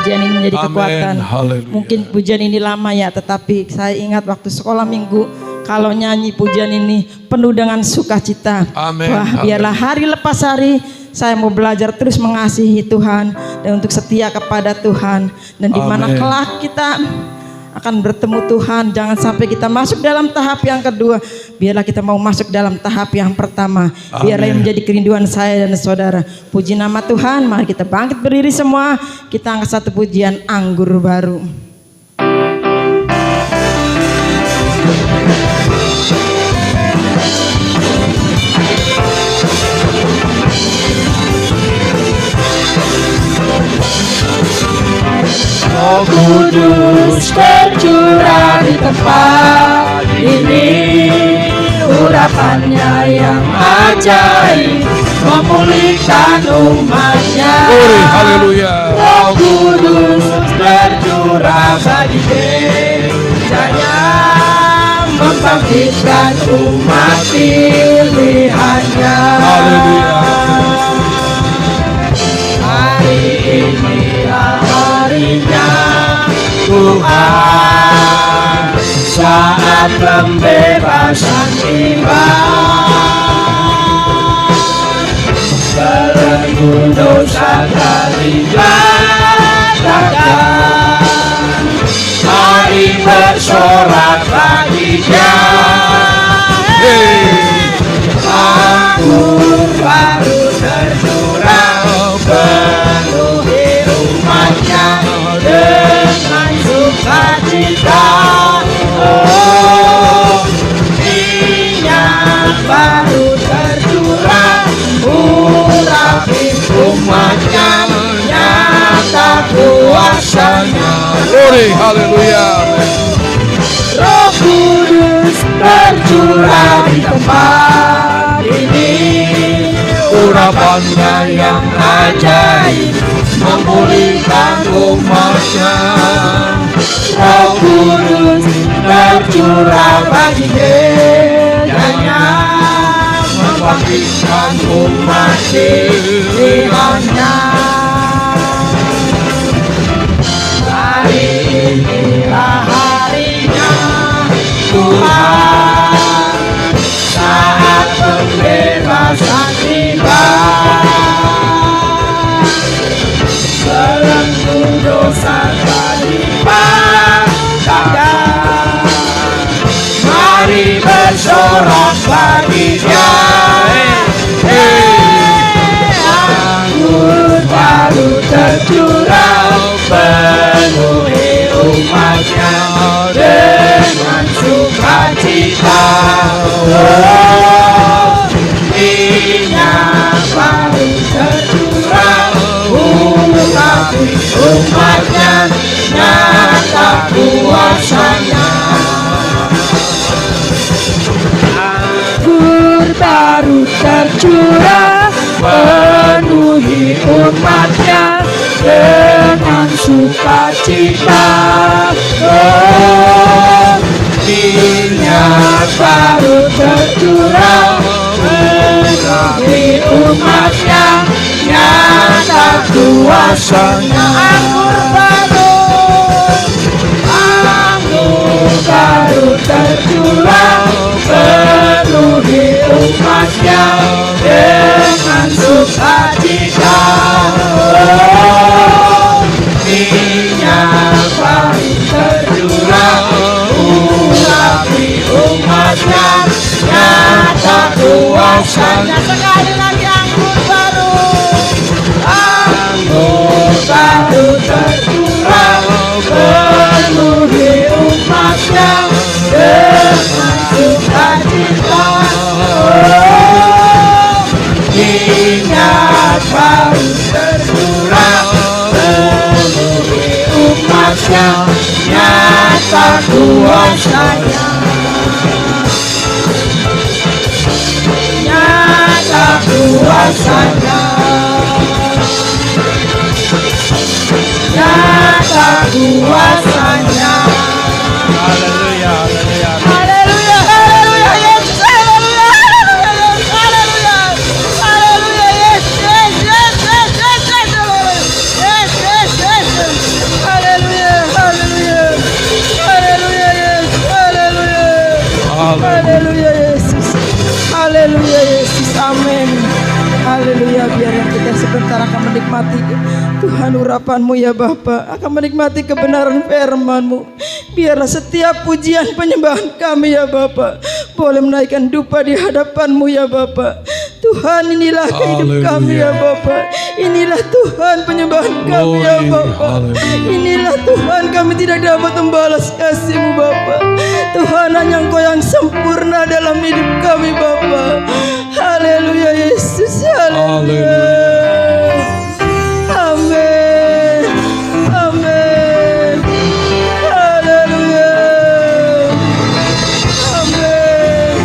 pujian ini menjadi kekuatan. Haleluya. Mungkin pujian ini lama ya, tetapi saya ingat waktu sekolah minggu kalau nyanyi pujian ini penuh dengan sukacita. Amin. Wah, biarlah hari lepas hari saya mau belajar terus mengasihi Tuhan dan untuk setia kepada Tuhan. Dan di mana Amin. kelak kita akan bertemu Tuhan, jangan sampai kita masuk dalam tahap yang kedua, biarlah kita mau masuk dalam tahap yang pertama. Biarlah yang menjadi kerinduan saya dan saudara. Puji nama Tuhan. Mari kita bangkit berdiri semua, kita angkat satu pujian Anggur Baru. Roh Kudus tercurah di tempat ini, urapannya yang ajaib memulihkan umatnya. Glory, haleluya. Roh Kudus tercurah bagi gerejanya, membangkitkan umat pilihannya. Haleluya. Hari ini harinya Tuhan, saat pembebasan tiba. Belenggu dosa dibatakan, mari bersorak bagi-Nya. Anggur baru tercurah, penuhi umatnya dengan sukacita. Oh, minyak baru tercurah, urapi umatnya, nyata kuasanya. Glory, haleluya. Roh Kudus tercurah di tempat ini, urapannya yang ajaib memulihkan umatnya. Roh Kudus tercurah bagi gerejanya, membangkitkan umat pilihannya. Hari inilah harinya Tuhan, saat pembebasan tiba. Belenggu dosa dibatakan, mari bersorak bagi-Nya. Anggur baru tercurah, penuhi umatnya dengan sukacita. Oh, minyak baru tercurah, urapi umatnya, nyata kuasanya. Anggur baru tercurah, penuhi umatnya dengan sukacita. Oh, minyak baru tercurah, penuhi umatnya, nyata kuasanya. Anggur baru tercurah, penuhi umatnya dengan sukacita. Oh, minyak baru tercurah, urapi umatnya, nyata kuasanya. Sekali lagi anggur baru. Anggur baru tercurah, penuhi umatnya dengan sukacita. Oh, minyak baru tercurah, penuhi umatnya, nyata kuasanya. Nyata kuasanya, nyata kuasanya. Haleluya, haleluya. Haleluya, haleluya, Yesus, haleluya, haleluya, haleluya, haleluya, yes, yes, yes, yes, yes, yes, yes, yes, yes, yes. biarlah kita sebentar akan menikmati Tuhan urapan-Mu ya Bapa, akan menikmati kebenaran firman-Mu. Biarlah setiap pujian penyembahan kami ya Bapa boleh menaikkan dupa di hadapan-Mu ya Bapa. Tuhan, inilah hidup kami ya Bapa. Inilah Tuhan penyembahan kami ya Bapa. Inilah Tuhan, kami tidak dapat membalas kasih-Mu Bapa. Tuhan, hanya Engkau yang sempurna dalam hidup kami Bapa. Haleluya Yesus, haleluya. Amin, amin, haleluya, amin.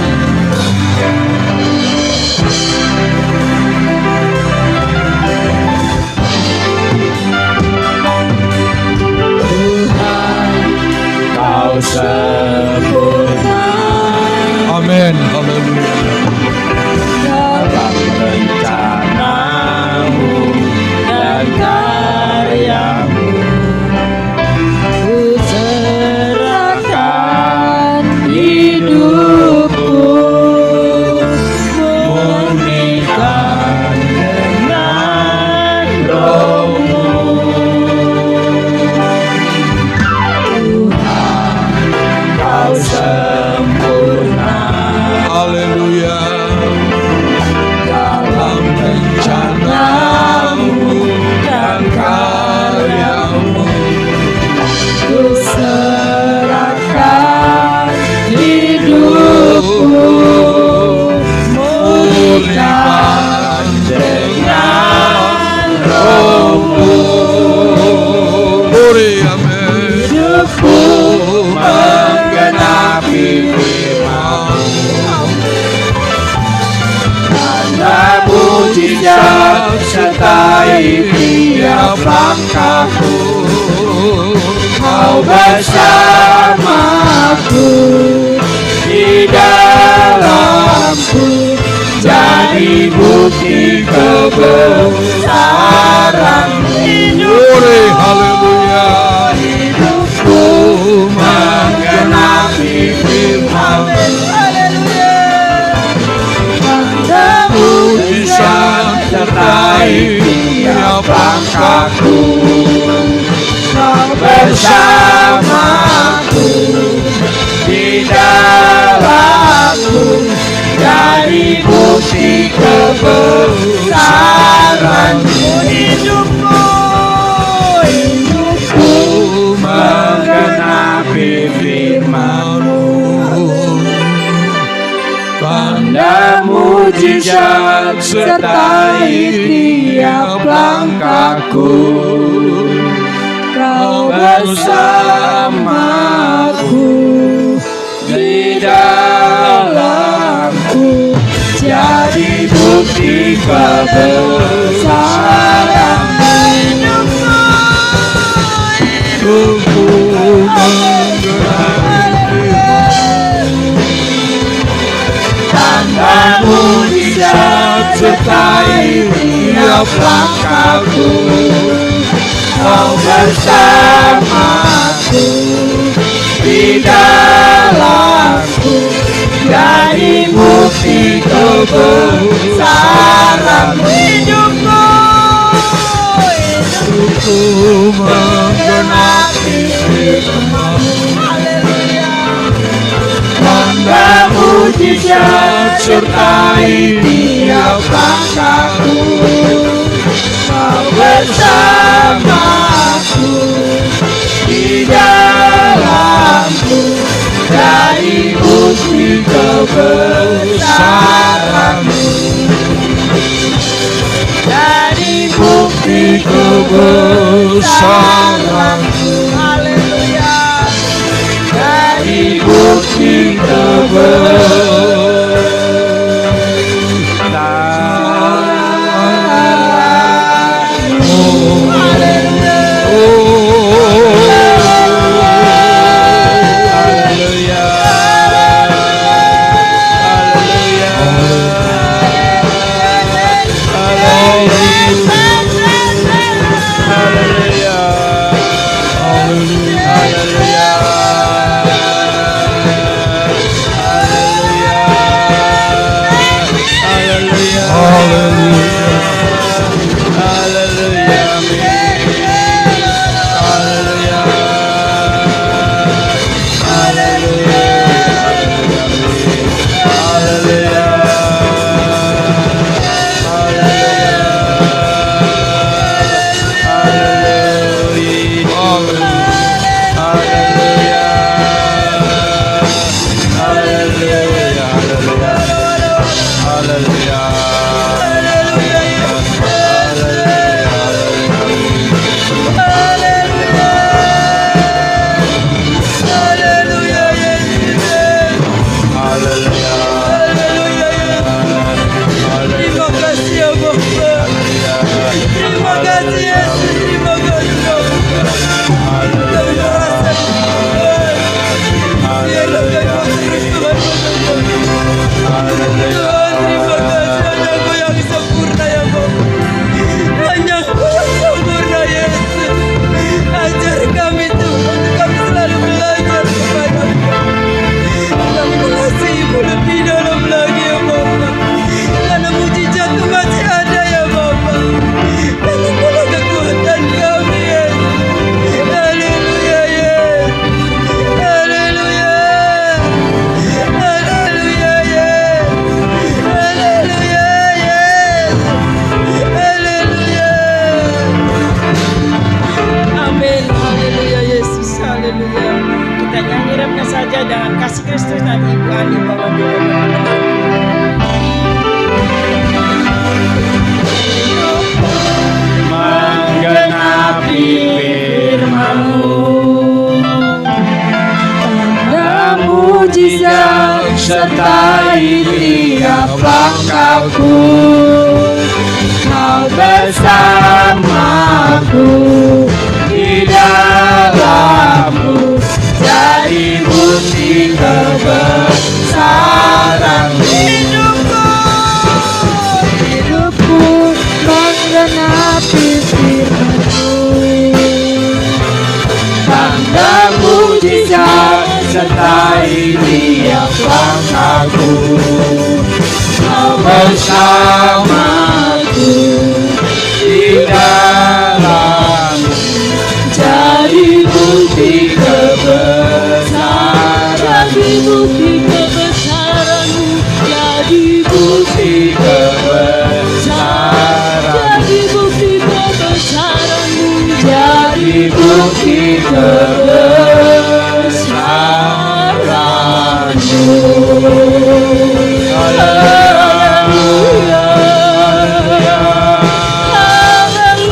Kau sempurna Amin. Haleluya. dalam rencana-Mu dan karya-Mu. Ku serahkan hidupku, murnikan dengan Roh-Mu. Tuhan, Kau sempurna Haleluya. dalam rencana-Mu dan karya-Mu. Ku serahkan hidupku, murnikan dengan Roh-Mu. Glory, amin. Hidupku menggenapi firman-Mu. Tanda mujizat sertai tiap langkahku. Kau bersamaku, di dalamku, jadi bukti kebesaran Glory, haleluya. hidupku menggenapi firman-Mu. Tanda mujizat sertai tiap langkahku. Kau bersamaku, di dalamku, jadi bukti kebesaran hidupku. Hidupku menggenapi firman-Mu. Tanda mujizat sertai tiap langkahku. Kau bersamaku, di dalamku, jadi bukti kebesaran hidupku. Hidupku tanda mujizat sertai tiap langkahku. Kau bersamaku, di dalamku, jadi bukti kebesaran hidupku. Hidupku menggenapi firman-Mu. Haleluya. Tanda mujizat sertai tiap langkahku. Kau bersamaku, di dalamku, jadi bukti kebesaran-Mu. Jadi bukti kebesaran-Mu. Haleluya. Jadi bukti kebesaran-Mu. Haleluya. Haleluya. Haleluya. Haleluya. Haleluya Yesus. Haleluya. Haleluya Yesus. Haleluya. Haleluya Yesus. Terima kasih ya Bapa. Terima kasih Yesus. Terima kasih Bapa. Kami merasa Tuhan. Biarlah kami terus Tuhan. Tuhan terima kasih hanya Engkau yang sempurna ya Bapa. Hanya Engkau yang sempurna Yesus. Ajar kami Tuhan. Kami selalu belajar kepada-Mu. Kami mengasihi-Mu lebih dalam lagi ya Bapa. Karena mujizat-Mu masih ada ya Bapa. Dan Engkau-lah kekuatan kami Yesus. Haleluya Yesus. Haleluya. Haleluya Yesus. Haleluya Yesus. Haleluya. Amin. Haleluya Yesus. Haleluya. Kita nyanyi refnya saja dengan kasih Kristus dan Ibu Ani bawa Menggenapi firman-Mu, tanda mujizat sertai tiap langkahku. Kau bersamaku di dalam-Mu, jadi bukti kebesaran-Mu. Hidupku menggenapi firman-Mu, tanda mujizat sertai tiap langkahku. Kau bersamaku di dalam, jadi bukti kebesaran. Jadi bukti kebesaran-Mu, jadi bukti kebesaran. Jadi bukti kebesaran-Mu, jadi bukti kebesaran-Mu. Haleluya.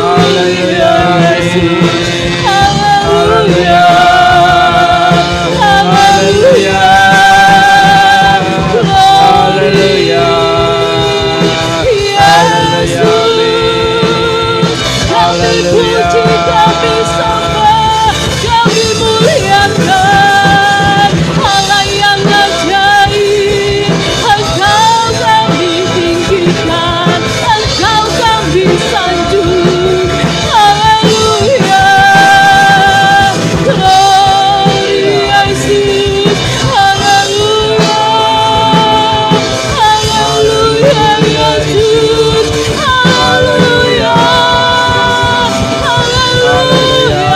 Haleluya. Haleluya. Haleluya. Haleluya. Yesus, kami puji, kami sembah, kami muliakan Allah yang ajaib. Engkau kami tinggikan, Engkau kami sanjung. Haleluya. Glory Yesus. Haleluya. Haleluya Yesus. Haleluya. Haleluya.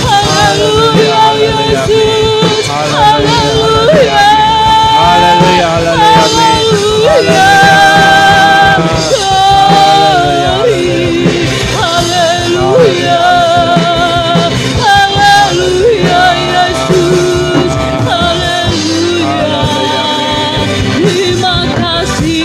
Haleluya Yesus. Haleluya. Haleluya. Haleluya. Haleluya. Haleluya Yesus. Haleluya. Terima kasih.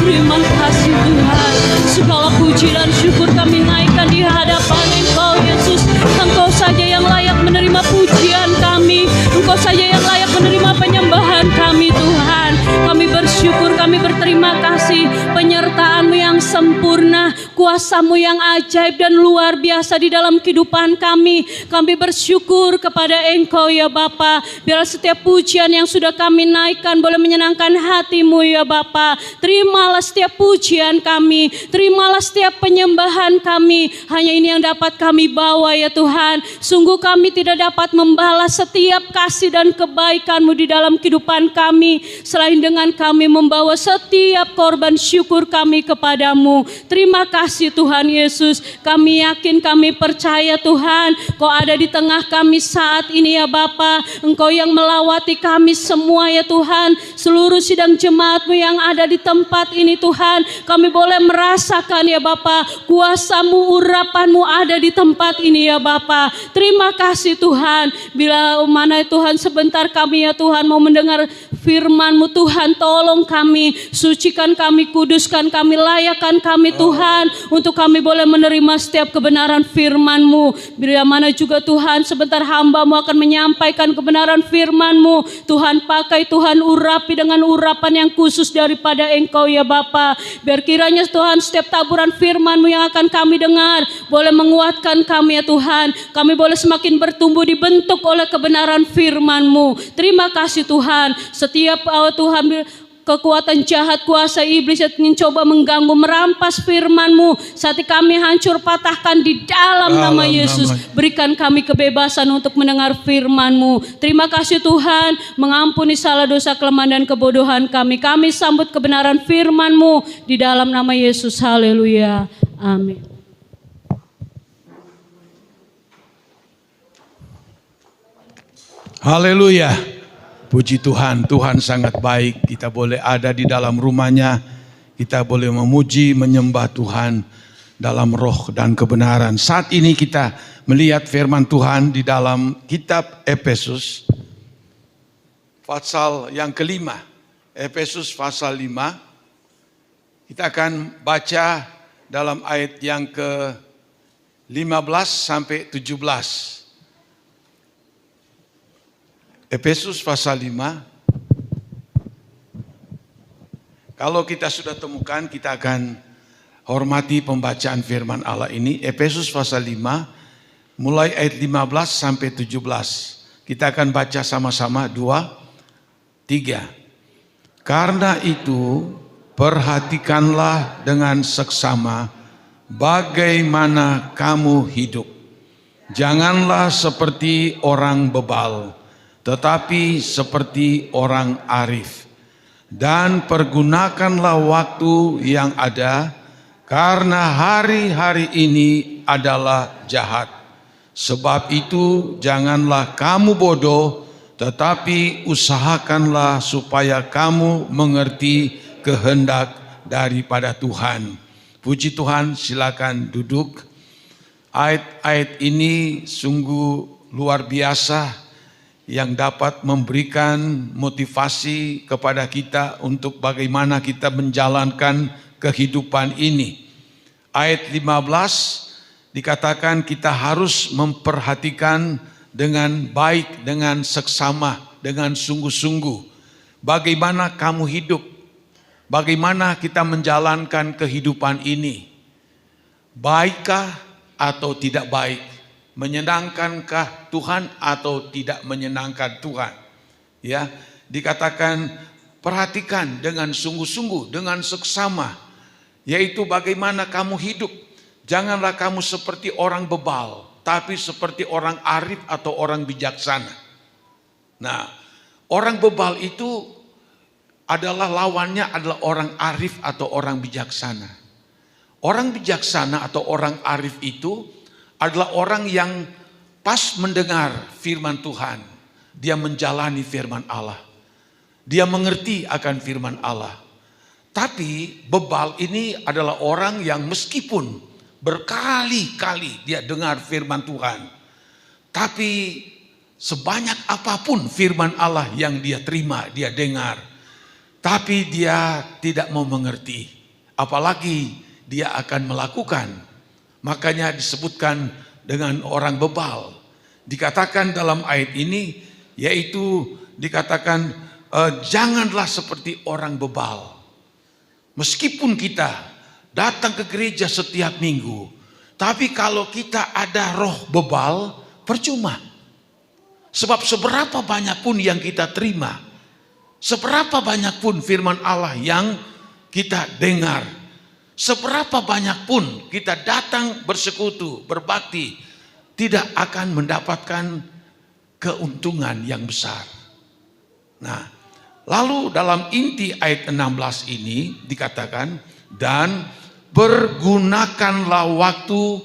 Terima kasih Tuhan. Segala puji dan syukur kami naikkan di hadapan Engkau Yesus. Engkau saja yang layak menerima pujian kami. Engkau saja yang layak menerima penyembahan kami Tuhan. Kami bersyukur, kami berterima kasih penyertaan-Mu yang sempurna, kuasa-Mu yang ajaib dan luar biasa di dalam kehidupan kami. Kami bersyukur kepada Engkau ya Bapa. Biarlah setiap pujian yang sudah kami naikkan boleh menyenangkan hati-Mu ya Bapa. Terimalah setiap pujian kami, terimalah setiap penyembahan kami. Hanya ini yang dapat kami bawa ya Tuhan. Sungguh kami tidak dapat membalas setiap kasih dan kebaikan-Mu di dalam kehidupan kami, selain dengan kami membawa setiap korban syukur kami kepadamu. Terima kasih Tuhan Yesus. Kami yakin, kami percaya Tuhan, Kau ada di tengah kami saat ini ya Bapa. Engkau yang melawati kami semua ya Tuhan. Seluruh sidang jemaat-Mu yang ada di tempat ini Tuhan, kami boleh merasakan ya Bapa, kuasa-Mu, urapan-Mu ada di tempat ini ya Bapa. Terima kasih Tuhan. Bila mana Tuhan sebentar kami ya Tuhan mau mendengar firman-Mu Tuhan. Tolong kami, sucikan kami, kuduskan kami, layakkan kami Tuhan, untuk kami boleh menerima setiap kebenaran firman-Mu. Bila mana juga Tuhan sebentar hamba-Mu akan menyampaikan kebenaran firman-Mu, Tuhan pakai, Tuhan urapi dengan urapan yang khusus daripada Engkau ya Bapa. Biar kiranya Tuhan setiap taburan firman-Mu yang akan kami dengar boleh menguatkan kami ya Tuhan. Kami boleh semakin bertumbuh dibentuk oleh kebenaran firman-Mu. Terima kasih Tuhan. Setiap Tuhan kekuatan jahat, kuasa iblis yang ingin coba mengganggu, merampas firman-Mu, saat kami hancur patahkan di dalam nama Yesus. Berikan kami kebebasan untuk mendengar firman-Mu. Terima kasih Tuhan, mengampuni salah dosa, kelemahan dan kebodohan kami. Kami sambut kebenaran firman-Mu di dalam nama Yesus. Haleluya. Amin. Haleluya. Puji Tuhan, Tuhan sangat baik. Kita boleh ada di dalam rumahnya. Kita boleh memuji, menyembah Tuhan dalam roh dan kebenaran. Saat ini kita melihat firman Tuhan di dalam kitab Efesus. Pasal yang kelima. Efesus pasal 5. Kita akan baca dalam ayat yang ke-15 sampai 17. Efesus pasal 5. Kalau kita sudah temukan, kita akan hormati pembacaan firman Allah ini. Efesus pasal 5, mulai ayat 15 sampai 17. Kita akan baca sama-sama 2, 3. Karena itu, perhatikanlah dengan seksama bagaimana kamu hidup. Janganlah seperti orang bebal, tetapi seperti orang arif. Dan pergunakanlah waktu yang ada, karena hari-hari ini adalah jahat. Sebab itu janganlah kamu bodoh, tetapi usahakanlah supaya kamu mengerti kehendak daripada Tuhan. Puji Tuhan, silakan duduk. Ayat-ayat ini sungguh luar biasa, yang dapat memberikan motivasi kepada kita untuk bagaimana kita menjalankan kehidupan ini. Ayat 15 dikatakan kita harus memperhatikan dengan baik, dengan seksama, dengan sungguh-sungguh. Bagaimana kamu hidup? Bagaimana kita menjalankan kehidupan ini? Baikkah atau tidak baik? Menyenangkankah Tuhan atau tidak menyenangkan Tuhan? Ya, dikatakan perhatikan dengan sungguh-sungguh, dengan seksama, yaitu bagaimana kamu hidup. Janganlah kamu seperti orang bebal, tapi seperti orang arif atau orang bijaksana. Nah, orang bebal itu adalah lawannya adalah orang arif atau orang bijaksana. Orang bijaksana atau orang arif itu adalah orang yang pas mendengar firman Tuhan. Dia menjalani firman Allah. Dia mengerti akan firman Allah. Tapi bebal ini adalah orang yang meskipun berkali-kali dia dengar firman Tuhan, tapi sebanyak apapun firman Allah yang dia terima, dia dengar, tapi dia tidak mau mengerti. Apalagi dia akan melakukan. Makanya disebutkan dengan orang bebal. Dikatakan dalam ayat ini, yaitu dikatakan janganlah seperti orang bebal. Meskipun kita datang ke gereja setiap minggu, tapi kalau kita ada roh bebal, percuma. Sebab seberapa banyak pun yang kita terima, seberapa banyak pun firman Allah yang kita dengar, seberapa banyak pun kita datang bersekutu, berbakti, tidak akan mendapatkan keuntungan yang besar. Nah, lalu dalam inti ayat 16 ini dikatakan, dan pergunakanlah waktu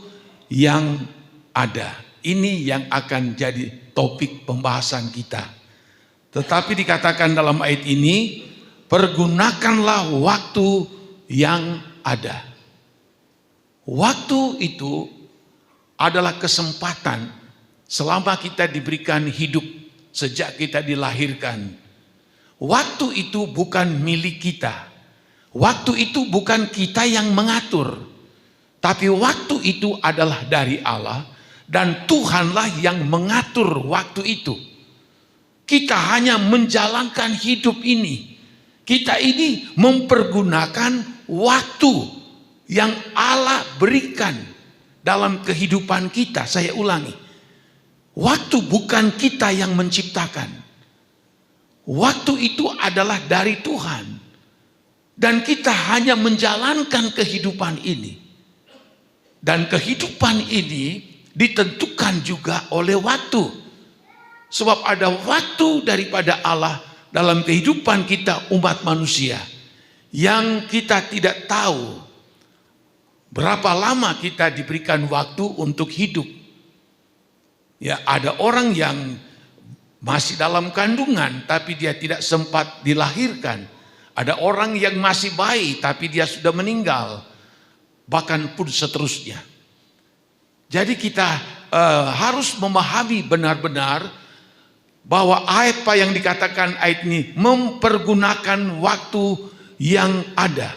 yang ada. Ini yang akan jadi topik pembahasan kita. Tetapi dikatakan dalam ayat ini, pergunakanlah waktu yang ada. Waktu itu adalah kesempatan selama kita diberikan hidup sejak kita dilahirkan. Waktu itu bukan milik kita. Waktu itu bukan kita yang mengatur. Tapi waktu itu adalah dari Allah. Dan Tuhanlah yang mengatur waktu itu. Kita hanya menjalankan hidup ini. Kita ini mempergunakan waktu yang Allah berikan dalam kehidupan kita. Saya ulangi. Waktu bukan kita yang menciptakan. Waktu itu adalah dari Tuhan. Dan kita hanya menjalankan kehidupan ini. Dan kehidupan ini ditentukan juga oleh waktu. Sebab ada waktu daripada Allah dalam kehidupan kita umat manusia. Yang kita tidak tahu berapa lama kita diberikan waktu untuk hidup. Ya, ada orang yang masih dalam kandungan tapi dia tidak sempat dilahirkan. Ada orang yang masih bayi tapi dia sudah meninggal. Bahkan pun seterusnya. Jadi kita harus memahami benar-benar bahwa apa yang dikatakan ayat ini mempergunakan waktu yang ada.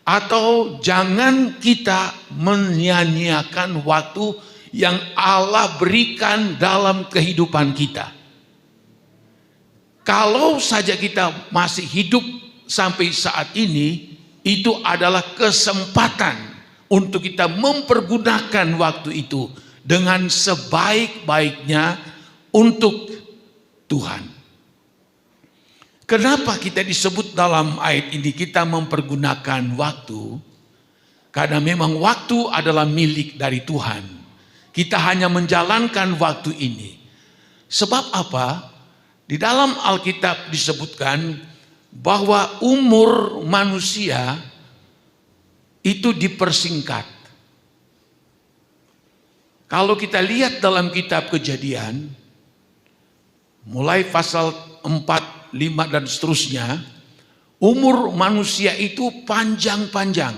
Atau jangan kita menyia-nyiakan waktu yang Allah berikan dalam kehidupan kita. Kalau saja kita masih hidup sampai saat ini, itu adalah kesempatan untuk kita mempergunakan waktu itu dengan sebaik-baiknya untuk Tuhan. Kenapa kita disebut dalam ayat ini kita mempergunakan waktu? Karena memang waktu adalah milik dari Tuhan. Kita hanya menjalankan waktu ini. Sebab apa? Di dalam Alkitab disebutkan bahwa umur manusia itu dipersingkat. Kalau kita lihat dalam kitab Kejadian, mulai pasal 4, 5 dan seterusnya, umur manusia itu panjang-panjang.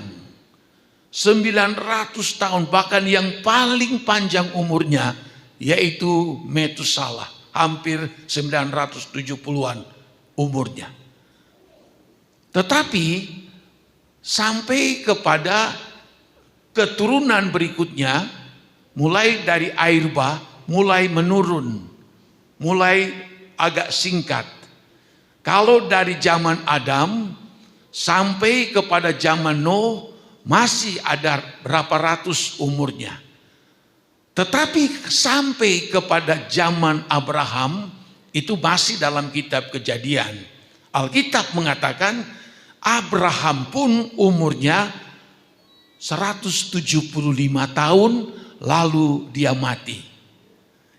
900 tahun, bahkan yang paling panjang umurnya yaitu Metusalah, hampir 970-an umurnya. Tetapi sampai kepada keturunan berikutnya, mulai dari air bah, mulai menurun, mulai agak singkat. Kalau dari zaman Adam sampai kepada zaman Nuh masih ada berapa ratus umurnya. Tetapi sampai kepada zaman Abraham itu masih dalam kitab Kejadian. Alkitab mengatakan Abraham pun umurnya 175 tahun lalu dia mati.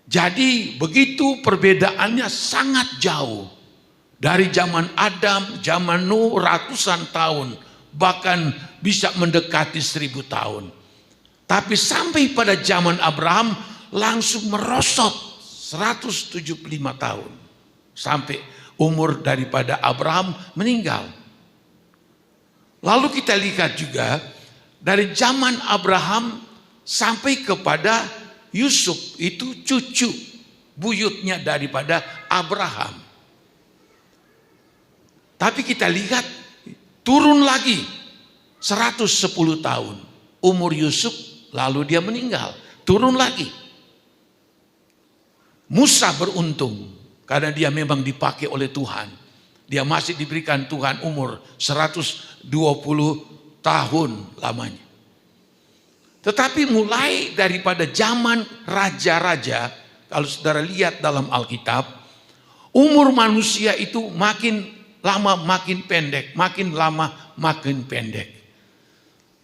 Jadi begitu perbedaannya sangat jauh. Dari zaman Adam, zaman Nuh ratusan tahun. Bahkan bisa mendekati 1000 tahun. Tapi sampai pada zaman Abraham langsung merosot 175 tahun. Sampai umur daripada Abraham meninggal. Lalu kita lihat juga dari zaman Abraham sampai kepada Yusuf, itu cucu buyutnya daripada Abraham. Tapi kita lihat turun lagi 110 tahun umur Yusuf, lalu dia meninggal. Turun lagi. Musa beruntung karena dia memang dipakai oleh Tuhan. Dia masih diberikan Tuhan umur 120 tahun lamanya. Tetapi mulai daripada zaman raja-raja, kalau saudara lihat dalam Alkitab, umur manusia itu makin lama makin pendek, makin lama makin pendek.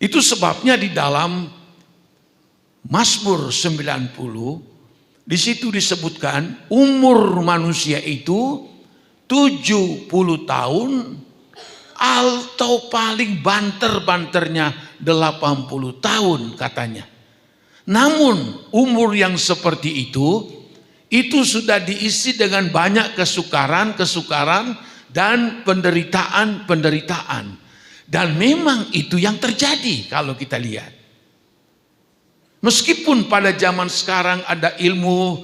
Itu sebabnya di dalam Mazmur 90, di situ disebutkan umur manusia itu 70 tahun atau paling banter-banternya 80 tahun katanya. Namun umur yang seperti itu sudah diisi dengan banyak kesukaran dan penderitaan. Dan memang itu yang terjadi kalau kita lihat. Meskipun pada zaman sekarang ada ilmu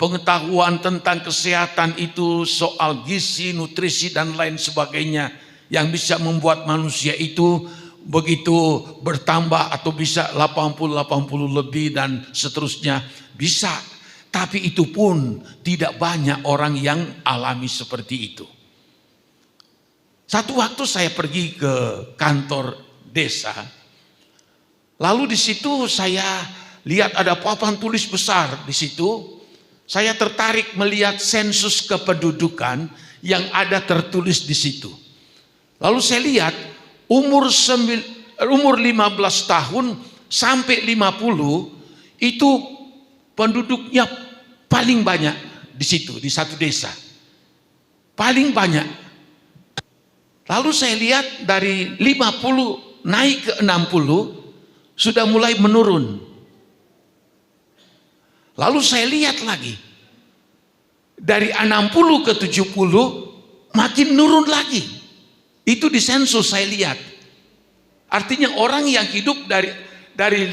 pengetahuan tentang kesehatan itu, soal gizi, nutrisi dan lain sebagainya yang bisa membuat manusia itu begitu bertambah atau bisa 80 lebih dan seterusnya bisa. Tapi itu pun tidak banyak orang yang alami seperti itu. Satu waktu saya pergi ke kantor desa, lalu di situ saya lihat ada papan tulis besar di situ. Saya tertarik melihat sensus kependudukan yang ada tertulis di situ. Lalu saya lihat umur 15 tahun sampai 50 itu penduduknya paling banyak di situ, di satu desa. Paling banyak. Lalu saya lihat dari 50 naik ke 60 sudah mulai menurun. Lalu saya lihat lagi, dari 60 ke 70 makin nurun lagi. Itu di sensus saya lihat. Artinya orang yang hidup dari 50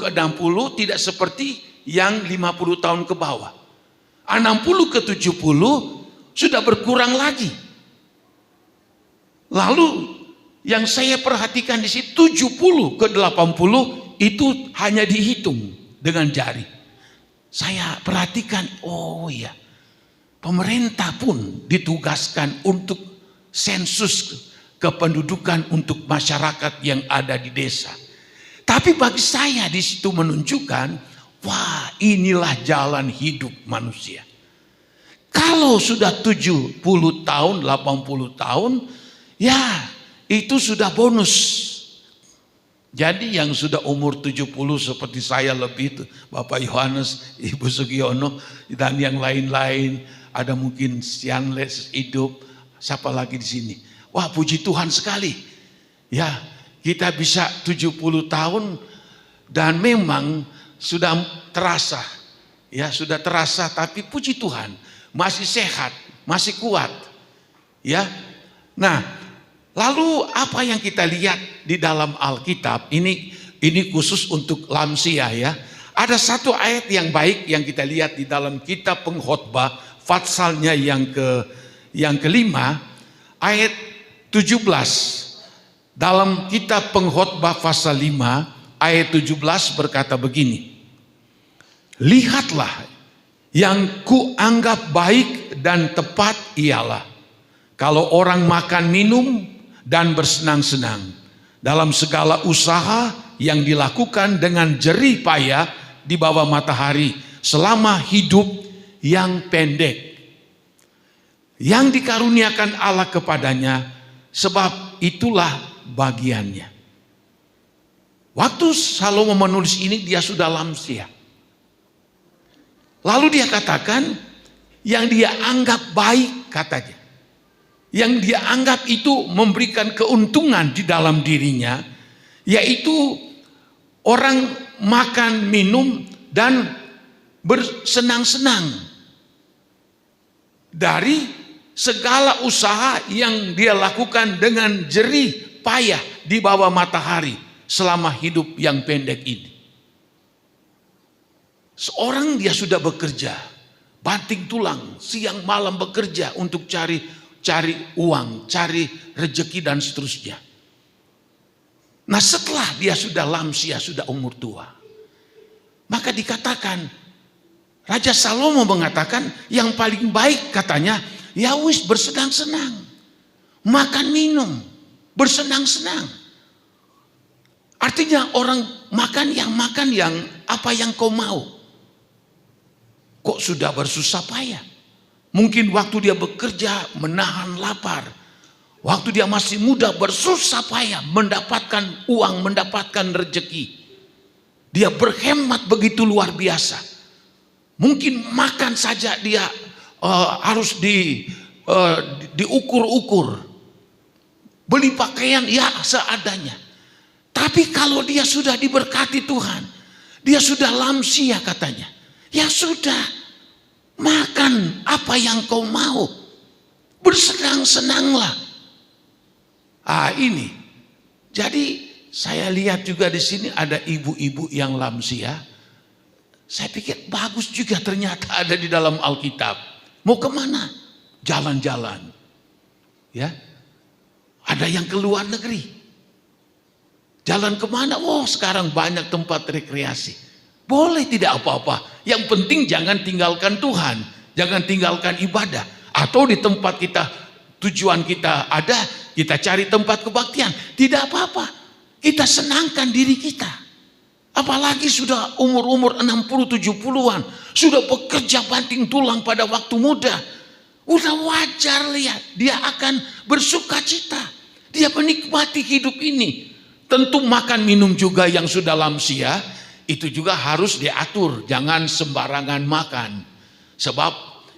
ke 60 tidak seperti yang 50 tahun ke bawah. 60 ke 70 sudah berkurang lagi. Lalu yang saya perhatikan di sini 70 ke 80 itu hanya dihitung dengan jari. Saya perhatikan, oh iya, pemerintah pun ditugaskan untuk sensus kependudukan untuk masyarakat yang ada di desa. Tapi bagi saya di situ menunjukkan, wah inilah jalan hidup manusia. Kalau sudah 70 tahun, 80 tahun, ya itu sudah bonus. Jadi yang sudah umur 70 seperti saya lebih itu, Bapak Yohanes, Ibu Sugiono dan yang lain-lain, ada mungkin Sianles hidup, siapa lagi di sini? Wah, puji Tuhan sekali. Ya, kita bisa 70 tahun dan memang sudah terasa. Ya, sudah terasa tapi puji Tuhan, masih sehat, masih kuat. Ya. Nah, lalu apa yang kita lihat di dalam Alkitab ini khusus untuk lansia ya. Ada satu ayat yang baik yang kita lihat di dalam kitab Pengkhotbah patsalnya yang kelima ayat 17. Dalam kitab Pengkhotbah pasal 5 ayat 17 berkata begini. Lihatlah yang kuanggap baik dan tepat ialah kalau orang makan minum dan bersenang-senang dalam segala usaha yang dilakukan dengan jerih payah di bawah matahari selama hidup yang pendek yang dikaruniakan Allah kepadanya, sebab itulah bagiannya. Waktu Salomo menulis ini dia sudah lansia. Lalu dia katakan yang dia anggap baik katanya. Yang dia anggap itu memberikan keuntungan di dalam dirinya, yaitu orang makan, minum, dan bersenang-senang dari segala usaha yang dia lakukan dengan jerih payah di bawah matahari selama hidup yang pendek ini. Seorang dia sudah bekerja, banting tulang, siang malam bekerja untuk cari uang, cari rezeki dan seterusnya. Nah setelah dia sudah lansia, sudah umur tua, maka dikatakan, Raja Salomo mengatakan yang paling baik katanya, ya wis bersenang-senang, makan minum, bersenang-senang. Artinya orang makan yang apa yang kau mau. Kok sudah bersusah payah? Mungkin waktu dia bekerja menahan lapar. Waktu dia masih muda bersusah payah mendapatkan uang, mendapatkan rezeki. Dia berhemat begitu luar biasa. Mungkin makan saja dia harus diukur-ukur. Beli pakaian ya seadanya. Tapi kalau dia sudah diberkati Tuhan, dia sudah lansia katanya. Ya sudah. Makan apa yang kau mau. Bersenang-senanglah. Ini. Jadi saya lihat juga di sini ada ibu-ibu yang lansia. Saya pikir bagus juga ternyata ada di dalam Alkitab. Mau kemana? Jalan-jalan. Ya, ada yang ke luar negeri. Jalan kemana? Oh, sekarang banyak tempat rekreasi. Boleh, tidak apa-apa. Yang penting jangan tinggalkan Tuhan. Jangan tinggalkan ibadah. Atau di tempat kita, tujuan kita ada, kita cari tempat kebaktian. Tidak apa-apa. Kita senangkan diri kita. Apalagi sudah umur-umur 60-70-an. Sudah bekerja banting tulang pada waktu muda. Udah wajar lihat. Dia akan bersuka cita. Dia menikmati hidup ini. Tentu makan minum juga yang sudah lansia. Itu juga harus diatur. Jangan sembarangan makan. Sebab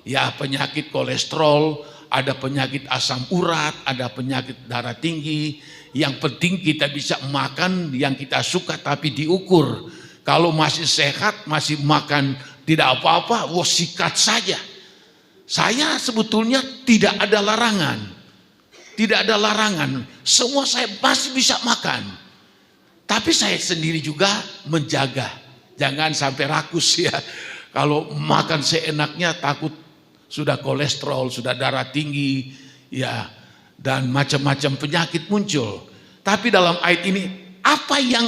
ya penyakit kolesterol. Ada penyakit asam urat. Ada penyakit darah tinggi. Yang penting kita bisa makan yang kita suka tapi diukur. Kalau masih sehat, masih makan tidak apa-apa, sikat saja. Saya sebetulnya tidak ada larangan. Tidak ada larangan. Semua saya masih bisa makan. Tapi saya sendiri juga menjaga. Jangan sampai rakus ya. Kalau makan seenaknya takut sudah kolesterol, sudah darah tinggi, ya, dan macam-macam penyakit muncul. Tapi dalam ayat ini, apa yang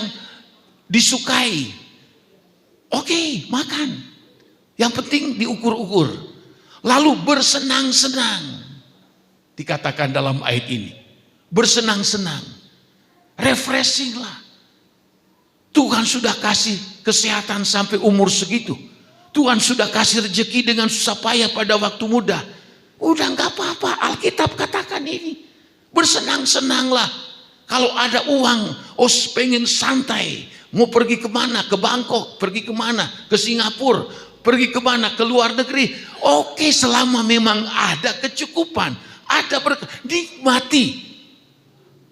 disukai? Oke, makan. Yang penting diukur-ukur. Lalu bersenang-senang. Dikatakan dalam ayat ini. Bersenang-senang. Refreshing lah. Tuhan sudah kasih kesehatan sampai umur segitu. Tuhan sudah kasih rezeki dengan susah payah pada waktu muda. Udah gak apa-apa, Alkitab katakan ini. Bersenang-senanglah. Kalau ada uang, pengen santai. Mau pergi kemana? Ke Bangkok, pergi kemana? Ke Singapura, pergi kemana? Ke luar negeri. Oke, selama memang ada kecukupan. Ada nikmati.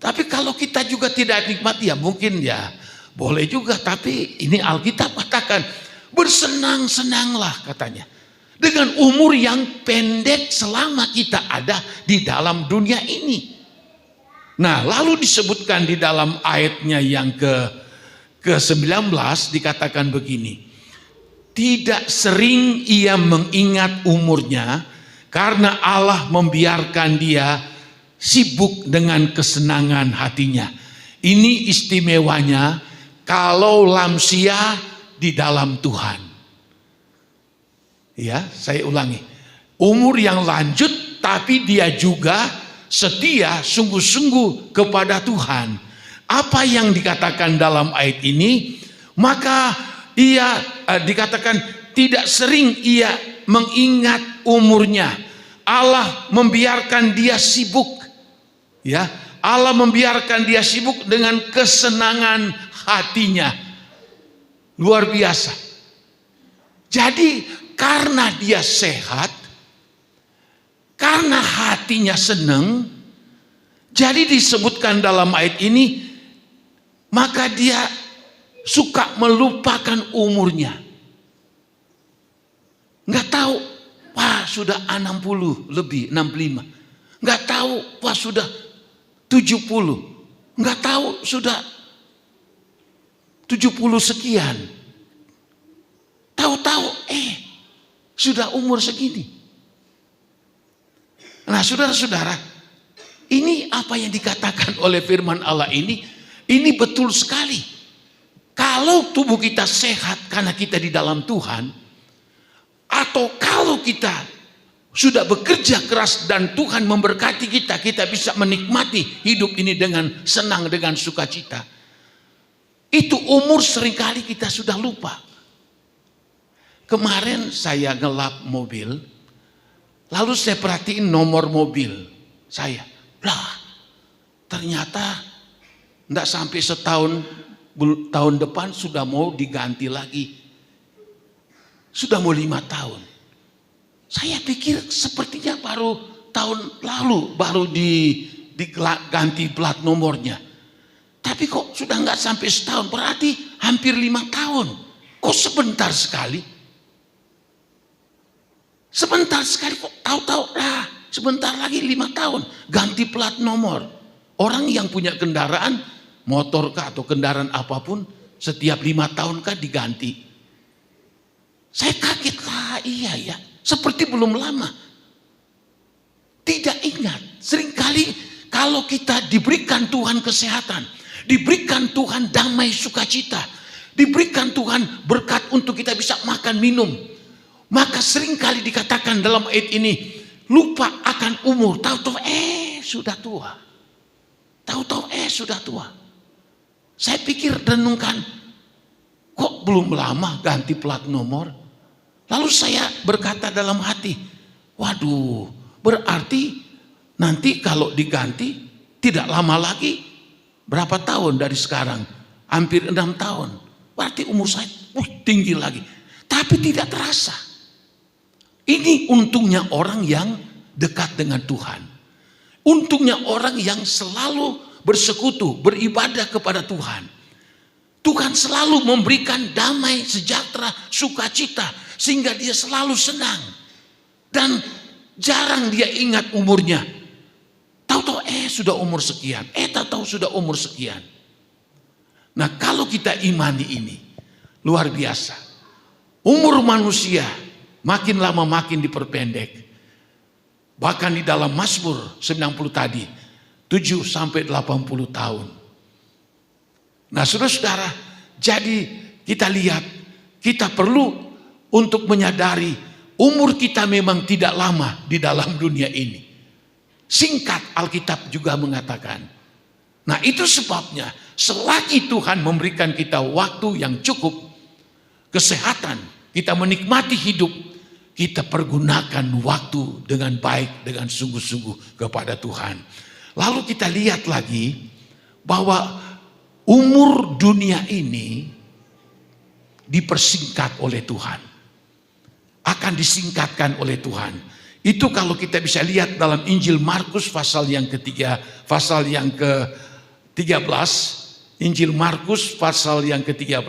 Tapi kalau kita juga tidak nikmati, ya mungkin ya boleh juga. Tapi ini Alkitab katakan, bersenang-senanglah katanya. Dengan umur yang pendek selama kita ada di dalam dunia ini. Nah, lalu disebutkan di dalam ayatnya yang ke-19 dikatakan begini. Tidak sering ia mengingat umurnya karena Allah membiarkan dia sibuk dengan kesenangan hatinya. Ini istimewanya kalau lansia di dalam Tuhan. Ya, saya ulangi. Umur yang lanjut tapi dia juga setia sungguh-sungguh kepada Tuhan. Apa yang dikatakan dalam ayat ini? Maka ia dikatakan tidak sering ia mengingat umurnya. Allah membiarkan dia sibuk. Ya, Allah membiarkan dia sibuk dengan kesenangan hatinya. Luar biasa. Jadi karena dia sehat, karena hatinya senang, jadi disebutkan dalam ayat ini, maka dia suka melupakan umurnya. Nggak tahu, wah sudah 60 lebih, 65. Nggak tahu, wah sudah 70. Nggak tahu, sudah 70 sekian. Tahu-tahu, sudah umur segini. Nah, saudara-saudara, ini apa yang dikatakan oleh firman Allah ini betul sekali. Kalau tubuh kita sehat karena kita di dalam Tuhan, atau kalau kita sudah bekerja keras dan Tuhan memberkati kita, kita bisa menikmati hidup ini dengan senang, dengan sukacita. Itu umur seringkali kita sudah lupa. Kemarin saya ngelap mobil. Lalu saya perhatiin nomor mobil saya. Lah, ternyata enggak sampai setahun, tahun depan sudah mau diganti lagi. Sudah mau 5 tahun. Saya pikir sepertinya baru tahun lalu baru diganti plat nomornya. Tapi kok sudah enggak sampai setahun, berarti hampir 5 tahun. Kok sebentar sekali? Sebentar sekali kok, tahu-tahu lah sebentar lagi 5 tahun ganti plat nomor. Orang yang punya kendaraan motor kah atau kendaraan apapun setiap 5 tahun kah diganti. Saya kaget lah, iya ya, seperti belum lama. Tidak ingat, seringkali kalau kita diberikan Tuhan kesehatan, diberikan Tuhan damai sukacita, diberikan Tuhan berkat untuk kita bisa makan minum, maka seringkali dikatakan dalam ayat ini, lupa akan umur, tahu-tahu sudah tua. Tahu-tahu sudah tua. Saya pikir renungkan, kok belum lama ganti plat nomor? Lalu saya berkata dalam hati, waduh, berarti nanti kalau diganti tidak lama lagi, berapa tahun dari sekarang? Hampir 6 tahun. Berarti umur saya tinggi lagi. Tapi tidak terasa. Ini untungnya orang yang dekat dengan Tuhan. Untungnya orang yang selalu bersekutu, beribadah kepada Tuhan. Tuhan selalu memberikan damai, sejahtera, sukacita, sehingga dia selalu senang. Dan jarang dia ingat umurnya. Tahu-tahu sudah umur sekian, tahu-tahu sudah umur sekian. Nah, kalau kita imani ini, luar biasa. Umur manusia makin lama makin diperpendek. Bahkan di dalam Mazmur 90 tadi, 7 sampai 80 tahun. Nah, saudara-saudara, jadi kita lihat, kita perlu untuk menyadari umur kita memang tidak lama di dalam dunia ini. Singkat, Alkitab juga mengatakan. Nah, itu sebabnya selagi Tuhan memberikan kita waktu yang cukup, kesehatan, kita menikmati hidup, kita pergunakan waktu dengan baik, dengan sungguh-sungguh kepada Tuhan. Lalu kita lihat lagi bahwa umur dunia ini dipersingkat oleh Tuhan. Akan disingkatkan oleh Tuhan. Itu kalau kita bisa lihat dalam Injil Markus pasal yang ketiga, pasal yang ke-13. Injil Markus pasal yang ke-13.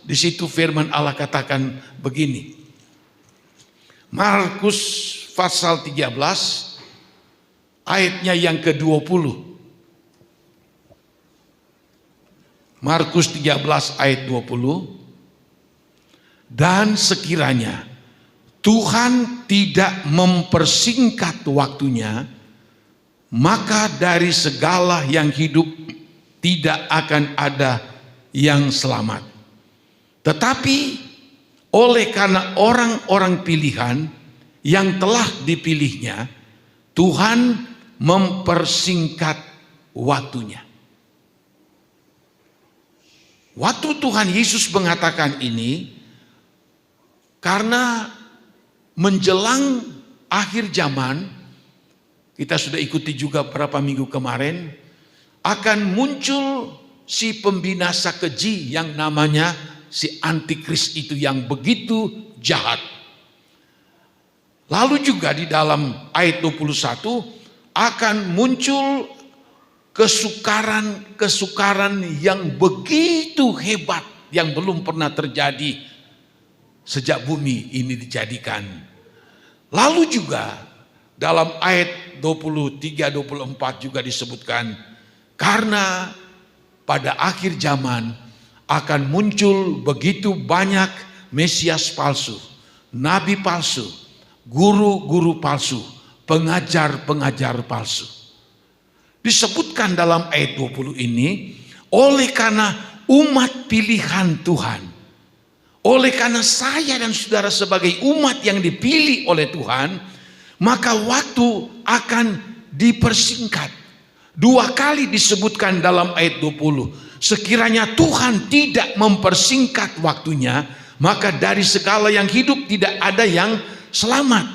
Di situ firman Allah katakan begini. Markus pasal 13 ayatnya yang ke-20. Markus 13 ayat 20. Dan sekiranya Tuhan tidak mempersingkat waktunya, maka dari segala yang hidup tidak akan ada yang selamat. Tetapi oleh karena orang-orang pilihan yang telah dipilihnya, Tuhan mempersingkat waktunya. Waktu Tuhan Yesus mengatakan ini, karena menjelang akhir zaman, kita sudah ikuti juga beberapa minggu kemarin, akan muncul si pembinasa keji yang namanya si antikris itu yang begitu jahat. Lalu juga di dalam ayat 21 akan muncul kesukaran yang begitu hebat yang belum pernah terjadi sejak bumi ini dijadikan. Lalu juga dalam ayat 23-24 juga disebutkan, karena pada akhir zaman akan muncul begitu banyak Mesias palsu, nabi palsu, guru-guru palsu, pengajar-pengajar palsu. Disebutkan dalam ayat 20 ini, oleh karena umat pilihan Tuhan, oleh karena saya dan saudara sebagai umat yang dipilih oleh Tuhan, maka waktu akan dipersingkat. 2 kali disebutkan dalam ayat 20. Sekiranya Tuhan tidak mempersingkat waktunya, maka dari segala yang hidup tidak ada yang selamat.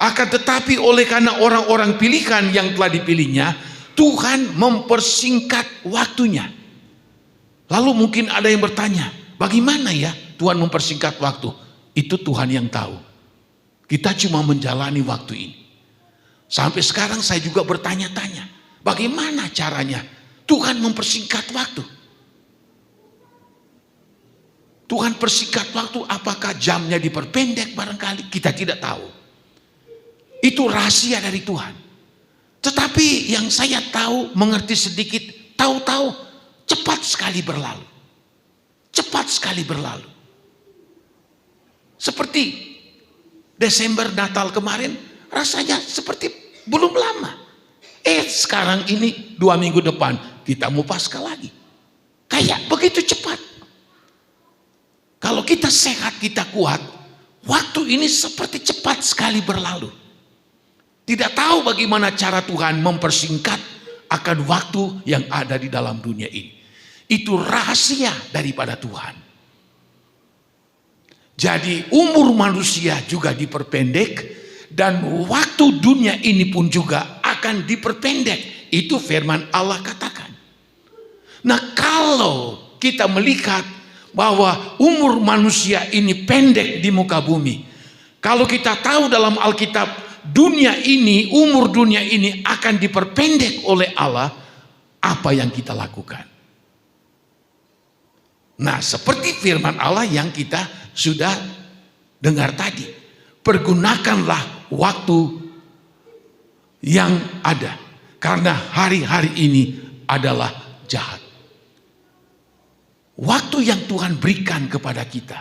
Akan tetapi oleh karena orang-orang pilihan yang telah dipilihnya, Tuhan mempersingkat waktunya. Lalu mungkin ada yang bertanya, bagaimana ya Tuhan mempersingkat waktu? Itu Tuhan yang tahu. Kita cuma menjalani waktu ini. Sampai sekarang saya juga bertanya-tanya, bagaimana caranya Tuhan mempersingkat waktu? Tuhan persingkat waktu, apakah jamnya diperpendek barangkali? Kita tidak tahu. Itu rahasia dari Tuhan. Tetapi yang saya tahu, mengerti sedikit, tahu-tahu cepat sekali berlalu. Cepat sekali berlalu. Seperti Desember Natal kemarin, rasanya seperti belum lama. Sekarang ini 2 minggu depan kita mau Paskah lagi. Kayak begitu cepat. Kalau kita sehat, kita kuat, waktu ini seperti cepat sekali berlalu. Tidak tahu bagaimana cara Tuhan mempersingkat akan waktu yang ada di dalam dunia ini. Itu rahasia daripada Tuhan. Jadi umur manusia juga diperpendek dan waktu dunia ini pun juga akan diperpendek. Itu firman Allah katakan. Nah, kalau kita melihat bahwa umur manusia ini pendek di muka bumi. Kalau kita tahu dalam Alkitab dunia ini, umur dunia ini akan diperpendek oleh Allah, apa yang kita lakukan? Nah, seperti firman Allah yang kita sudah dengar tadi, pergunakanlah waktu yang ada, karena hari-hari ini adalah jahat. Waktu yang Tuhan berikan kepada kita,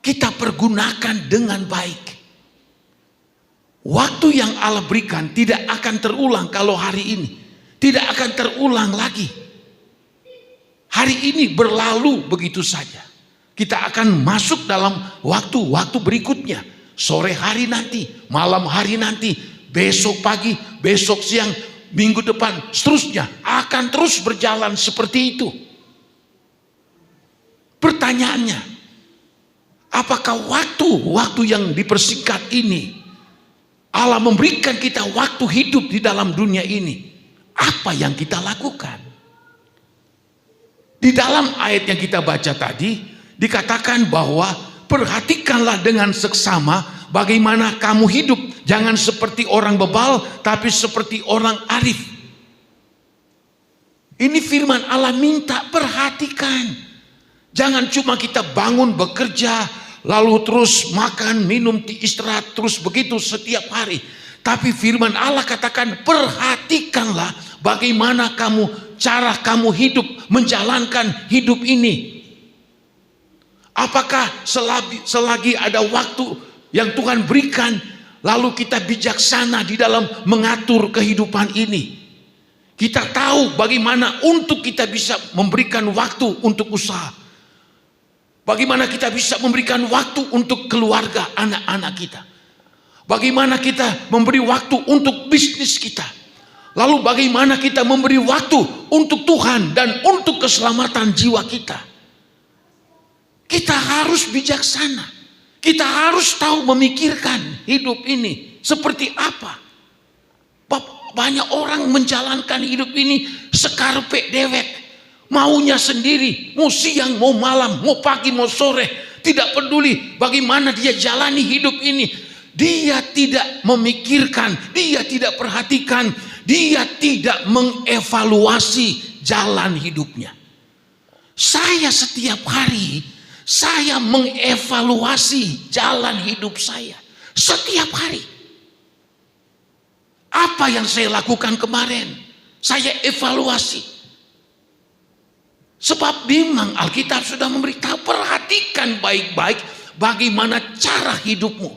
kita pergunakan dengan baik. Waktu yang Allah berikan tidak akan terulang kalau hari ini, tidak akan terulang lagi. Hari ini berlalu begitu saja. Kita akan masuk dalam waktu-waktu berikutnya. Sore hari nanti, malam hari nanti, besok pagi, besok siang, minggu depan, seterusnya akan terus berjalan seperti itu. Pertanyaannya, apakah waktu yang dipersingkat ini Allah memberikan kita waktu hidup di dalam dunia ini? Apa yang kita lakukan? Di dalam ayat yang kita baca tadi dikatakan bahwa perhatikanlah dengan seksama bagaimana kamu hidup. Jangan seperti orang bebal, tapi seperti orang arif. Ini firman Allah minta perhatikan. Jangan cuma kita bangun bekerja, lalu terus makan, minum, istirahat, terus begitu setiap hari. Tapi firman Allah katakan perhatikanlah bagaimana cara kamu hidup, menjalankan hidup ini. Apakah selagi ada waktu yang Tuhan berikan, lalu kita bijaksana di dalam mengatur kehidupan ini. Kita tahu bagaimana untuk kita bisa memberikan waktu untuk usaha. Bagaimana kita bisa memberikan waktu untuk keluarga, anak-anak kita. Bagaimana kita memberi waktu untuk bisnis kita. Lalu bagaimana kita memberi waktu untuk Tuhan dan untuk keselamatan jiwa kita. Kita harus bijaksana. Kita harus tahu memikirkan hidup ini seperti apa. Banyak orang menjalankan hidup ini sekarpe dewek. Maunya sendiri, mau siang, mau malam, mau pagi, mau sore. Tidak peduli bagaimana dia jalani hidup ini. Dia tidak memikirkan, dia tidak perhatikan, dia tidak mengevaluasi jalan hidupnya. Saya setiap hari, saya mengevaluasi jalan hidup saya. Setiap hari. Apa yang saya lakukan kemarin, saya evaluasi. Sebab memang Alkitab sudah memberitahu, perhatikan baik-baik bagaimana cara hidupmu.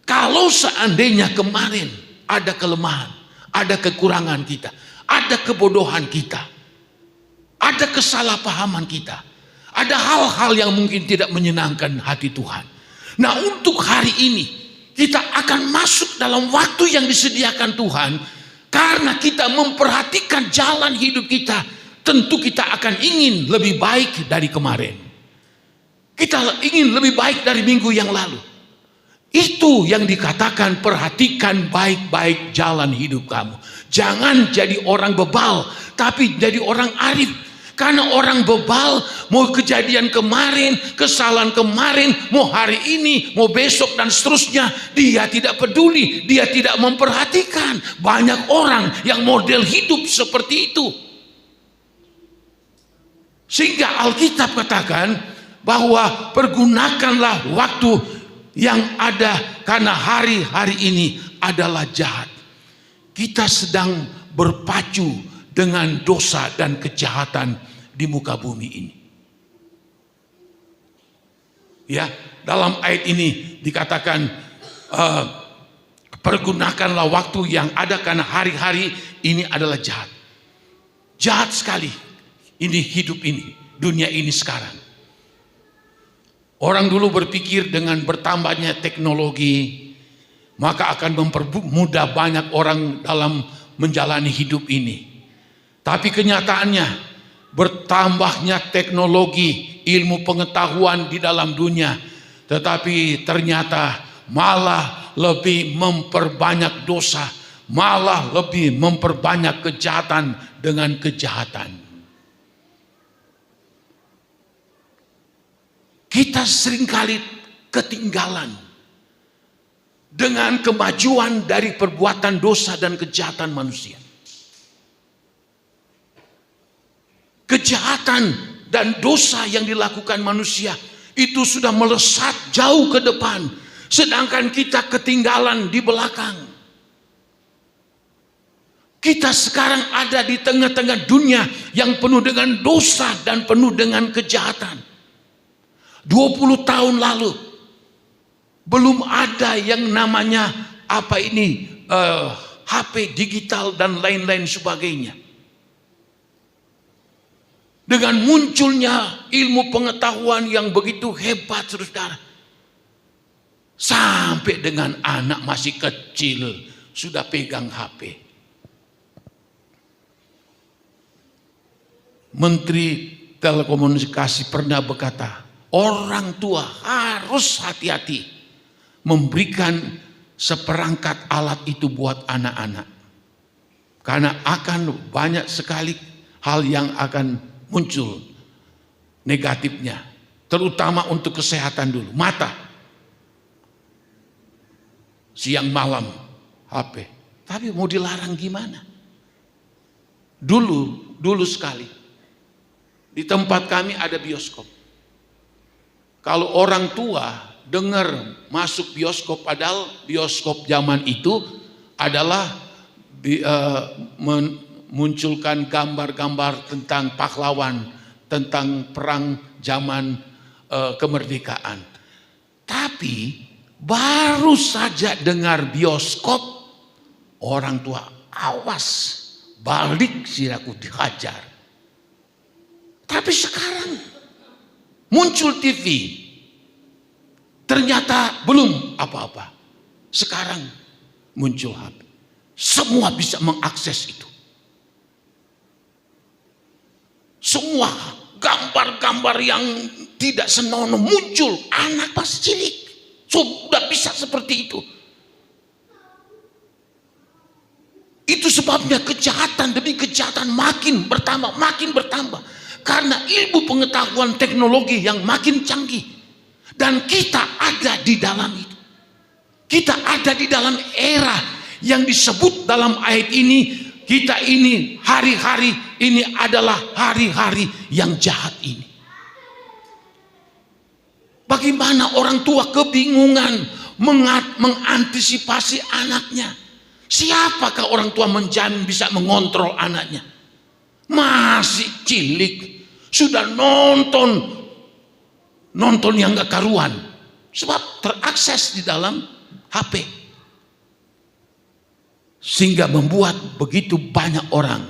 Kalau seandainya kemarin ada kelemahan, ada kekurangan kita, ada kebodohan kita, ada kesalahpahaman kita, ada hal-hal yang mungkin tidak menyenangkan hati Tuhan. Nah, untuk hari ini kita akan masuk dalam waktu yang disediakan Tuhan karena kita memperhatikan jalan hidup kita. Tentu kita akan ingin lebih baik dari kemarin. Kita ingin lebih baik dari minggu yang lalu. Itu yang dikatakan perhatikan baik-baik jalan hidup kamu. Jangan jadi orang bebal, tapi jadi orang arif. Karena orang bebal mau kejadian kemarin, kesalahan kemarin, mau hari ini, mau besok dan seterusnya, dia tidak peduli, dia tidak memperhatikan. Banyak orang yang model hidup seperti itu. Sehingga Alkitab katakan bahwa pergunakanlah waktu yang ada karena hari-hari ini adalah jahat. Kita sedang berpacu dengan dosa dan kejahatan di muka bumi ini. Ya, dalam ayat ini dikatakan pergunakanlah waktu yang ada karena hari-hari ini adalah jahat. Jahat sekali ini hidup ini, dunia ini sekarang. Orang dulu berpikir dengan bertambahnya teknologi maka akan mempermudah banyak orang dalam menjalani hidup ini. Tapi kenyataannya bertambahnya teknologi, ilmu pengetahuan di dalam dunia, tetapi ternyata malah lebih memperbanyak dosa, malah lebih memperbanyak kejahatan dengan kejahatan. Kita seringkali ketinggalan dengan kemajuan dari perbuatan dosa dan kejahatan manusia. Kejahatan dan dosa yang dilakukan manusia itu sudah melesat jauh ke depan, sedangkan kita ketinggalan di belakang. Kita sekarang ada di tengah-tengah dunia yang penuh dengan dosa dan penuh dengan kejahatan. 20 tahun lalu belum ada yang namanya HP digital dan lain-lain sebagainya. Dengan munculnya ilmu pengetahuan yang begitu hebat, saudara, sampai dengan anak masih kecil sudah pegang HP. Menteri Telekomunikasi pernah berkata, orang tua harus hati-hati memberikan seperangkat alat itu buat anak-anak. Karena akan banyak sekali hal yang akan muncul negatifnya. Terutama untuk kesehatan dulu. Mata. Siang malam HP. Tapi mau dilarang gimana? Dulu sekali. Di tempat kami ada bioskop. Kalau orang tua dengar masuk bioskop, padahal bioskop zaman itu adalah memunculkan gambar-gambar tentang pahlawan, tentang perang zaman kemerdekaan. Tapi baru saja dengar bioskop, orang tua awas, balik siraku dihajar. Tapi sekarang muncul TV, ternyata belum apa-apa. Sekarang muncul HP. Semua bisa mengakses itu. Semua gambar-gambar yang tidak senonoh muncul. Anak pas cilik sudah bisa seperti itu. Itu sebabnya kejahatan demi kejahatan makin bertambah. Karena ilmu pengetahuan teknologi yang makin canggih. Dan kita ada di dalam itu. Kita ada di dalam era yang disebut dalam ayat ini. Kita ini hari-hari ini adalah hari-hari yang jahat ini. Bagaimana orang tua kebingungan mengantisipasi anaknya. Siapakah orang tua menjamin bisa mengontrol anaknya? Masih cilik sudah nonton yang gak karuan, sebab terakses di dalam HP, sehingga membuat begitu banyak orang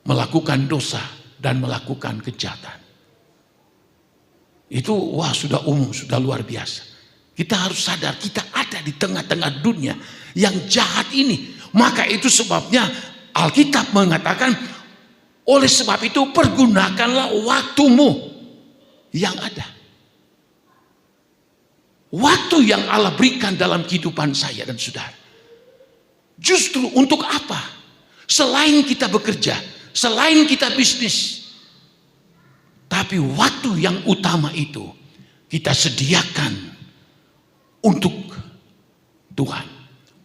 melakukan dosa dan melakukan kejahatan. Itu sudah umum, sudah luar biasa. Kita harus sadar kita ada di tengah-tengah dunia yang jahat ini. Maka itu sebabnya Alkitab mengatakan, oleh sebab itu pergunakanlah waktumu yang ada. Waktu yang Allah berikan dalam kehidupan saya dan saudara. Justru untuk apa? Selain kita bekerja, selain kita bisnis, tapi waktu yang utama itu kita sediakan untuk Tuhan,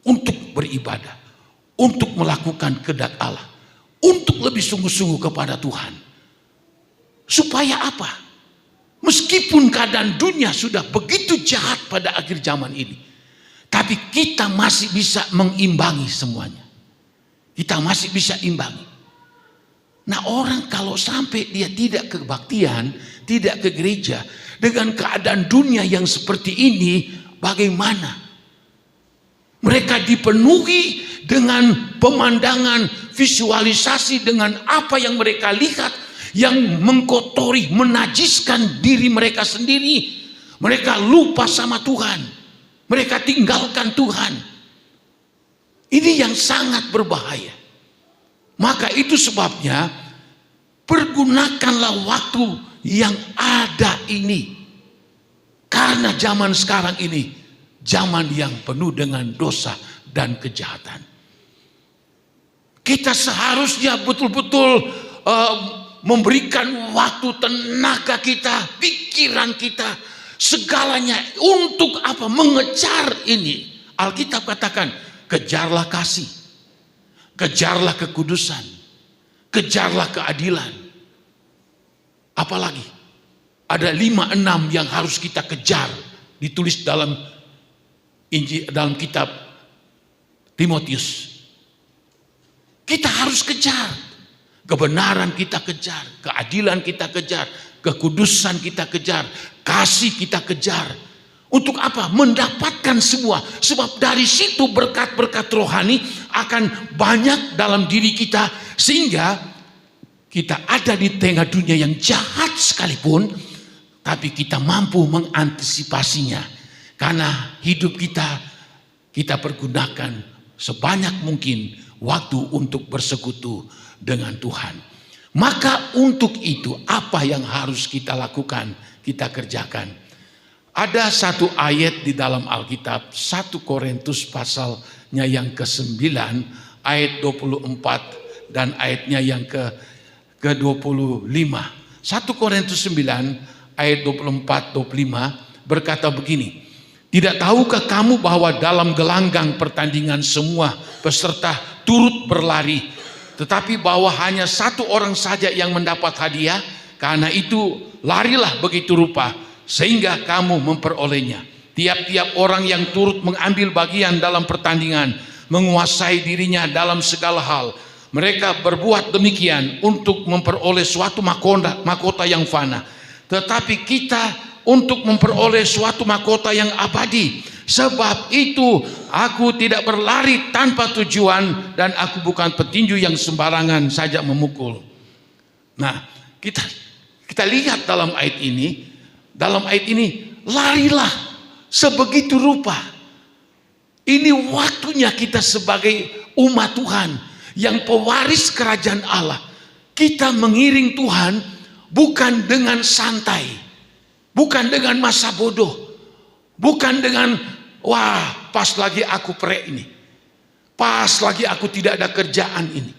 untuk beribadah, untuk melakukan kehendak Allah, untuk lebih sungguh-sungguh kepada Tuhan. Supaya apa? Meskipun keadaan dunia sudah begitu jahat pada akhir zaman ini, tapi kita masih bisa mengimbangi semuanya. Kita masih bisa imbangi. Nah, orang kalau sampai dia tidak kebaktian, tidak ke gereja, dengan keadaan dunia yang seperti ini, bagaimana? Mereka dipenuhi dengan pemandangan, visualisasi dengan apa yang mereka lihat, yang mengkotori, menajiskan diri mereka sendiri. Mereka lupa sama Tuhan. Mereka tinggalkan Tuhan. Ini yang sangat berbahaya. Maka itu sebabnya pergunakanlah waktu yang ada ini. Karena zaman sekarang ini zaman yang penuh dengan dosa dan kejahatan. Kita seharusnya betul-betul memberikan waktu, tenaga kita, pikiran kita, segalanya untuk apa? Mengejar ini. Alkitab katakan, kejarlah kasih, kejarlah kekudusan, kejarlah keadilan. Apalagi ada 5-6 yang harus kita kejar, ditulis dalam Injil, dalam kitab Timotius. Kita harus kejar kebenaran, kita kejar keadilan, kita kejar kekudusan, kita kejar kasih, kita kejar. Untuk apa? Mendapatkan semua. Sebab dari situ berkat-berkat rohani akan banyak dalam diri kita. Sehingga kita ada di tengah dunia yang jahat sekalipun, tapi kita mampu mengantisipasinya. Karena hidup kita pergunakan sebanyak mungkin waktu untuk bersekutu dengan Tuhan. Maka untuk itu apa yang harus kita lakukan, kita kerjakan. Ada satu ayat di dalam Alkitab, 1 Korintus pasalnya yang ke-9, ayat 24 dan ayatnya yang ke-25. 1 Korintus 9 ayat 24-25 berkata begini, tidak tahukah kamu bahwa dalam gelanggang pertandingan semua peserta turut berlari, tetapi bahwa hanya satu orang saja yang mendapat hadiah? Karena itu larilah begitu rupa sehingga kamu memperolehnya. Tiap-tiap orang yang turut mengambil bagian dalam pertandingan menguasai dirinya dalam segala hal. Mereka berbuat demikian untuk memperoleh suatu mahkota yang fana. Tetapi kita untuk memperoleh suatu mahkota yang abadi. Sebab itu aku tidak berlari tanpa tujuan, dan aku bukan petinju yang sembarangan saja memukul. Nah, kita lihat dalam ayat ini. Dalam ayat ini, larilah sebegitu rupa. Ini waktunya kita sebagai umat Tuhan yang pewaris kerajaan Allah. Kita mengiring Tuhan bukan dengan santai, bukan dengan masa bodoh, bukan dengan wah pas lagi aku perek ini, pas lagi aku tidak ada kerjaan ini,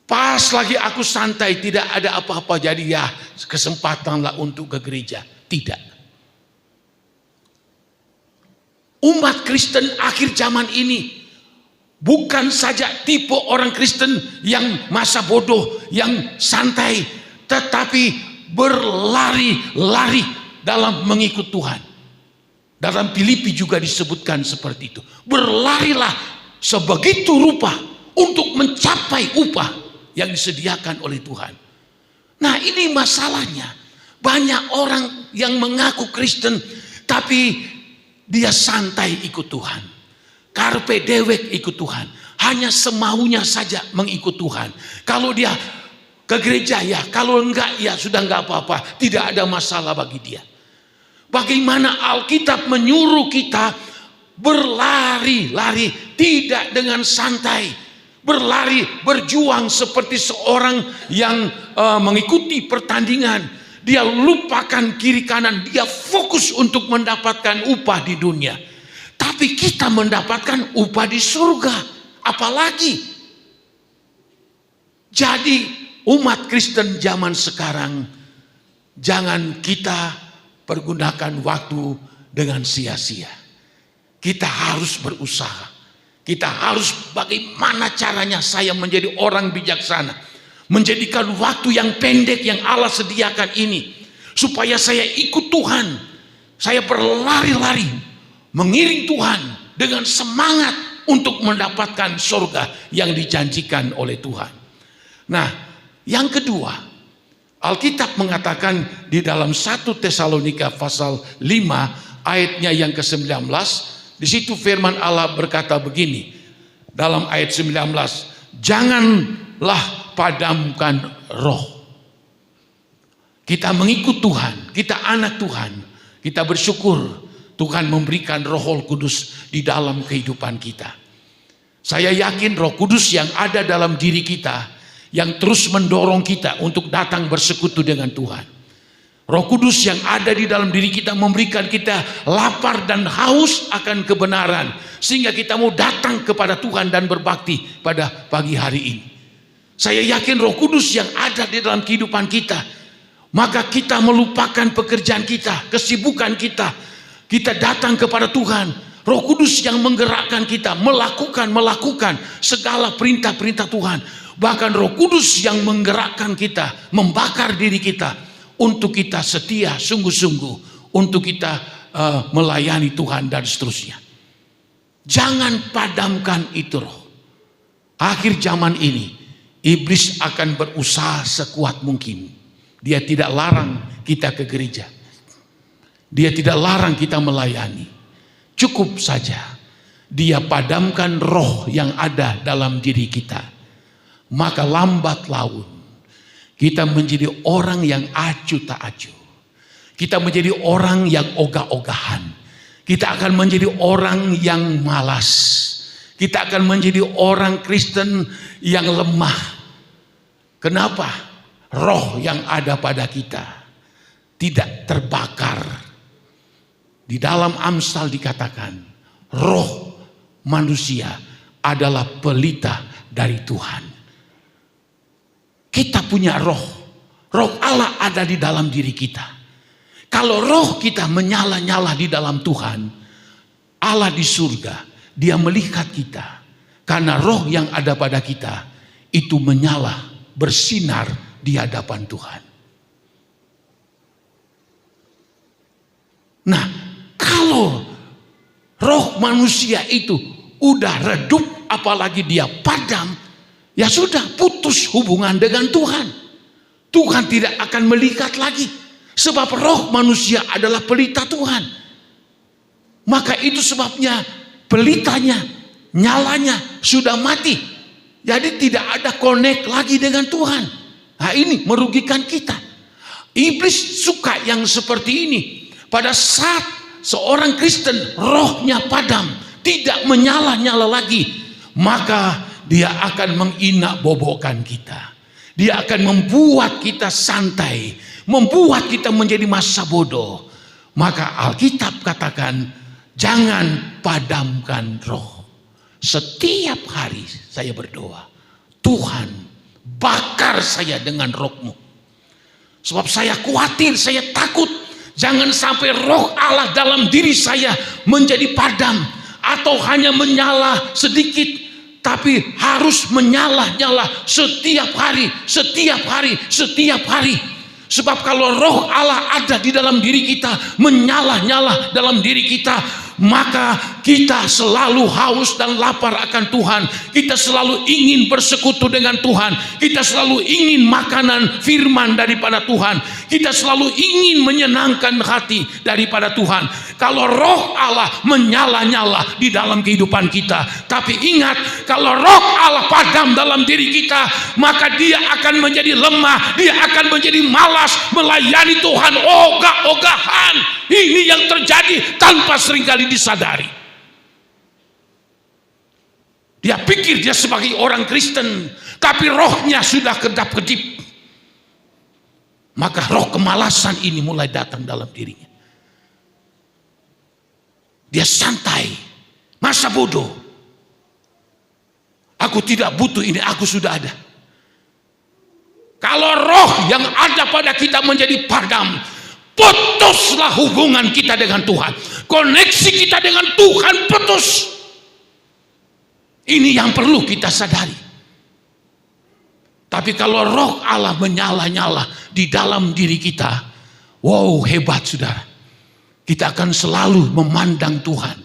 pas lagi aku santai tidak ada apa-apa, jadi ya kesempatanlah untuk ke gereja. Tidak. Umat Kristen akhir zaman ini bukan saja tipe orang Kristen yang masa bodoh, yang santai, tetapi berlari-lari dalam mengikut Tuhan. Dalam Filipi juga disebutkan seperti itu. Berlarilah sebegitu rupa untuk mencapai upah yang disediakan oleh Tuhan. Nah, ini masalahnya. Banyak orang yang mengaku Kristen tapi dia santai ikut Tuhan. Carpe dewek ikut Tuhan. Hanya semaunya saja mengikut Tuhan. Kalau dia ke gereja ya, kalau enggak ya sudah enggak apa-apa. Tidak ada masalah bagi dia. Bagaimana Alkitab menyuruh kita berlari-lari tidak dengan santai. Berlari, berjuang seperti seorang yang mengikuti pertandingan. Dia lupakan kiri kanan, dia fokus untuk mendapatkan upah di dunia. Tapi kita mendapatkan upah di surga, apalagi. Jadi umat Kristen zaman sekarang, jangan kita pergunakan waktu dengan sia-sia. Kita harus berusaha. Kita harus bagaimana caranya saya menjadi orang bijaksana. Menjadikan waktu yang pendek yang Allah sediakan ini supaya saya ikut Tuhan. Saya berlari-lari mengiring Tuhan dengan semangat untuk mendapatkan surga yang dijanjikan oleh Tuhan. Nah, Yang kedua, Alkitab mengatakan di dalam 1 Tesalonika pasal 5 ayatnya yang ke-19, di situ firman Allah berkata begini, dalam ayat 19, janganlah padamkan roh. Kita mengikut Tuhan, kita anak Tuhan, kita bersyukur Tuhan memberikan Roh Kudus di dalam kehidupan kita. Saya yakin Roh Kudus yang ada dalam diri kita, yang terus mendorong kita untuk datang bersekutu dengan Tuhan. Roh Kudus yang ada di dalam diri kita memberikan kita lapar dan haus akan kebenaran, sehingga kita mau datang kepada Tuhan dan berbakti pada pagi hari ini. Saya yakin Roh Kudus yang ada di dalam kehidupan kita, maka kita melupakan pekerjaan kita, kesibukan kita. Kita datang kepada Tuhan. Roh Kudus yang menggerakkan kita melakukan segala perintah-perintah Tuhan. Bahkan Roh Kudus yang menggerakkan kita, membakar diri kita untuk kita setia sungguh-sungguh, untuk kita melayani Tuhan dan seterusnya. Jangan padamkan itu roh. Akhir zaman ini iblis akan berusaha sekuat mungkin. Dia tidak larang kita ke gereja. Dia tidak larang kita melayani. Cukup saja dia padamkan roh yang ada dalam diri kita. Maka lambat laun kita menjadi orang yang acuh tak acuh. Kita menjadi orang yang ogah-ogahan. Kita akan menjadi orang yang malas. Kita akan menjadi orang Kristen yang lemah. Kenapa? Roh yang ada pada kita tidak terbakar. Di dalam Amsal dikatakan, roh manusia adalah pelita dari Tuhan. Kita punya roh. Roh Allah ada di dalam diri kita. Kalau roh kita menyala-nyala di dalam Tuhan, Allah di surga, dia melihat kita. Karena roh yang ada pada kita, itu menyala, bersinar di hadapan Tuhan. Nah, kalau roh manusia itu udah redup, apalagi dia padam, ya sudah putus hubungan dengan Tuhan. Tuhan tidak akan melihat lagi. Sebab roh manusia adalah pelita Tuhan. Maka itu sebabnya pelitanya, nyalanya sudah mati. Jadi tidak ada connect lagi dengan Tuhan. Nah ini merugikan kita. Iblis suka yang seperti ini. Pada saat seorang Kristen rohnya padam, tidak menyala-nyala lagi, maka dia akan menginak-bobokkan kita. Dia akan membuat kita santai, membuat kita menjadi masa bodoh. Maka Alkitab katakan, jangan padamkan roh. Setiap hari saya berdoa, Tuhan bakar saya dengan roh-Mu. Sebab saya khawatir, saya takut jangan sampai roh Allah dalam diri saya menjadi padam atau hanya menyala sedikit, tapi harus menyala-nyala setiap hari. Sebab kalau roh Allah ada di dalam diri kita, menyala-nyala dalam diri kita, maka kita selalu haus dan lapar akan Tuhan. Kita selalu ingin bersekutu dengan Tuhan. Kita selalu ingin makanan firman daripada Tuhan. Kita selalu ingin menyenangkan hati daripada Tuhan. Kalau roh Allah menyala-nyala di dalam kehidupan kita. Tapi ingat, kalau roh Allah padam dalam diri kita, maka dia akan menjadi lemah. Dia akan menjadi malas melayani Tuhan, ogah-ogahan. Ini yang terjadi tanpa seringkali disadari. Dia pikir dia sebagai orang Kristen, tapi rohnya sudah kedap-kedip. Maka roh kemalasan ini mulai datang dalam dirinya. Dia santai, masa bodoh. Aku tidak butuh ini, aku sudah ada. Kalau roh yang ada pada kita menjadi padam, putuslah hubungan kita dengan Tuhan. Koneksi kita dengan Tuhan putus. Ini yang perlu kita sadari. Tapi kalau roh Allah menyala-nyala di dalam diri kita, wow, hebat saudara. Kita akan selalu memandang Tuhan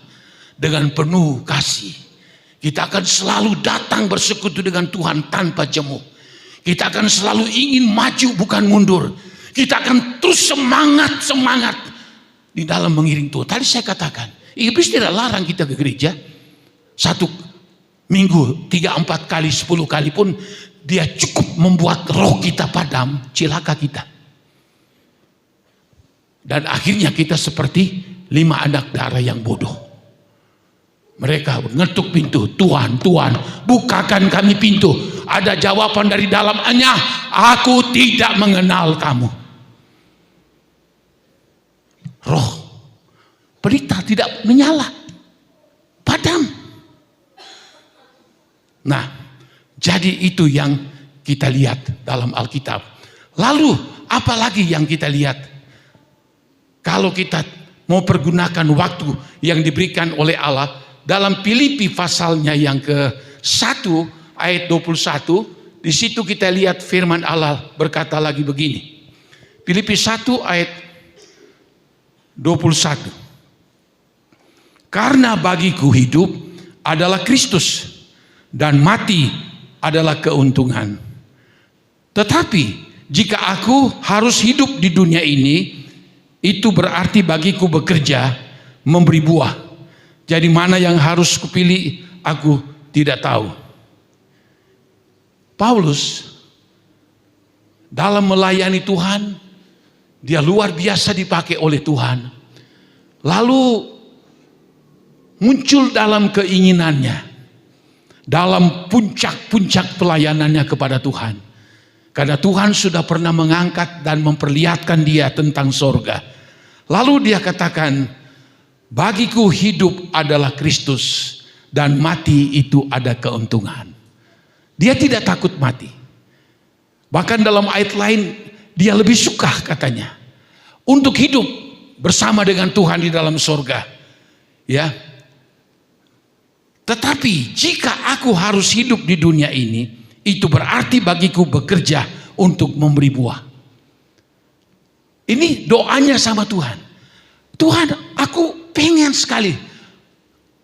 dengan penuh kasih. Kita akan selalu datang bersekutu dengan Tuhan tanpa jemu. Kita akan selalu ingin maju bukan mundur. Kita akan terus semangat di dalam mengiring Tuhan. Tadi saya katakan, iblis tidak larang kita ke gereja. 1 minggu 3-4 kali 10 kali pun dia cukup membuat roh kita padam, cilaka kita. Dan akhirnya kita seperti 5 anak darah yang bodoh. Mereka ngetuk pintu, Tuhan, bukakan kami pintu. Ada jawaban dari dalamnya, aku tidak mengenal kamu. Roh pelita tidak menyala, padam. Nah, jadi itu yang kita lihat dalam Alkitab. Lalu apalagi yang kita lihat? Kalau kita mau pergunakan waktu yang diberikan oleh Allah, dalam Filipi pasalnya yang ke-1 ayat 21, di situ kita lihat firman Allah berkata lagi begini. Filipi 1 ayat 21. Karena bagiku hidup adalah Kristus dan mati adalah keuntungan. Tetapi jika aku harus hidup di dunia ini, itu berarti bagiku bekerja, memberi buah. Jadi mana yang harus kupilih, aku tidak tahu. Paulus dalam melayani Tuhan, dia luar biasa dipakai oleh Tuhan. Lalu muncul dalam keinginannya, dalam puncak-puncak pelayanannya kepada Tuhan. Karena Tuhan sudah pernah mengangkat dan memperlihatkan dia tentang sorga. Lalu dia katakan, bagiku hidup adalah Kristus dan mati itu ada keuntungan. Dia tidak takut mati. Bahkan dalam ayat lain dia lebih suka katanya untuk hidup bersama dengan Tuhan di dalam sorga. Ya. Tetapi jika aku harus hidup di dunia ini, itu berarti bagiku bekerja untuk memberi buah. Ini doanya sama Tuhan. Tuhan, aku pengen sekali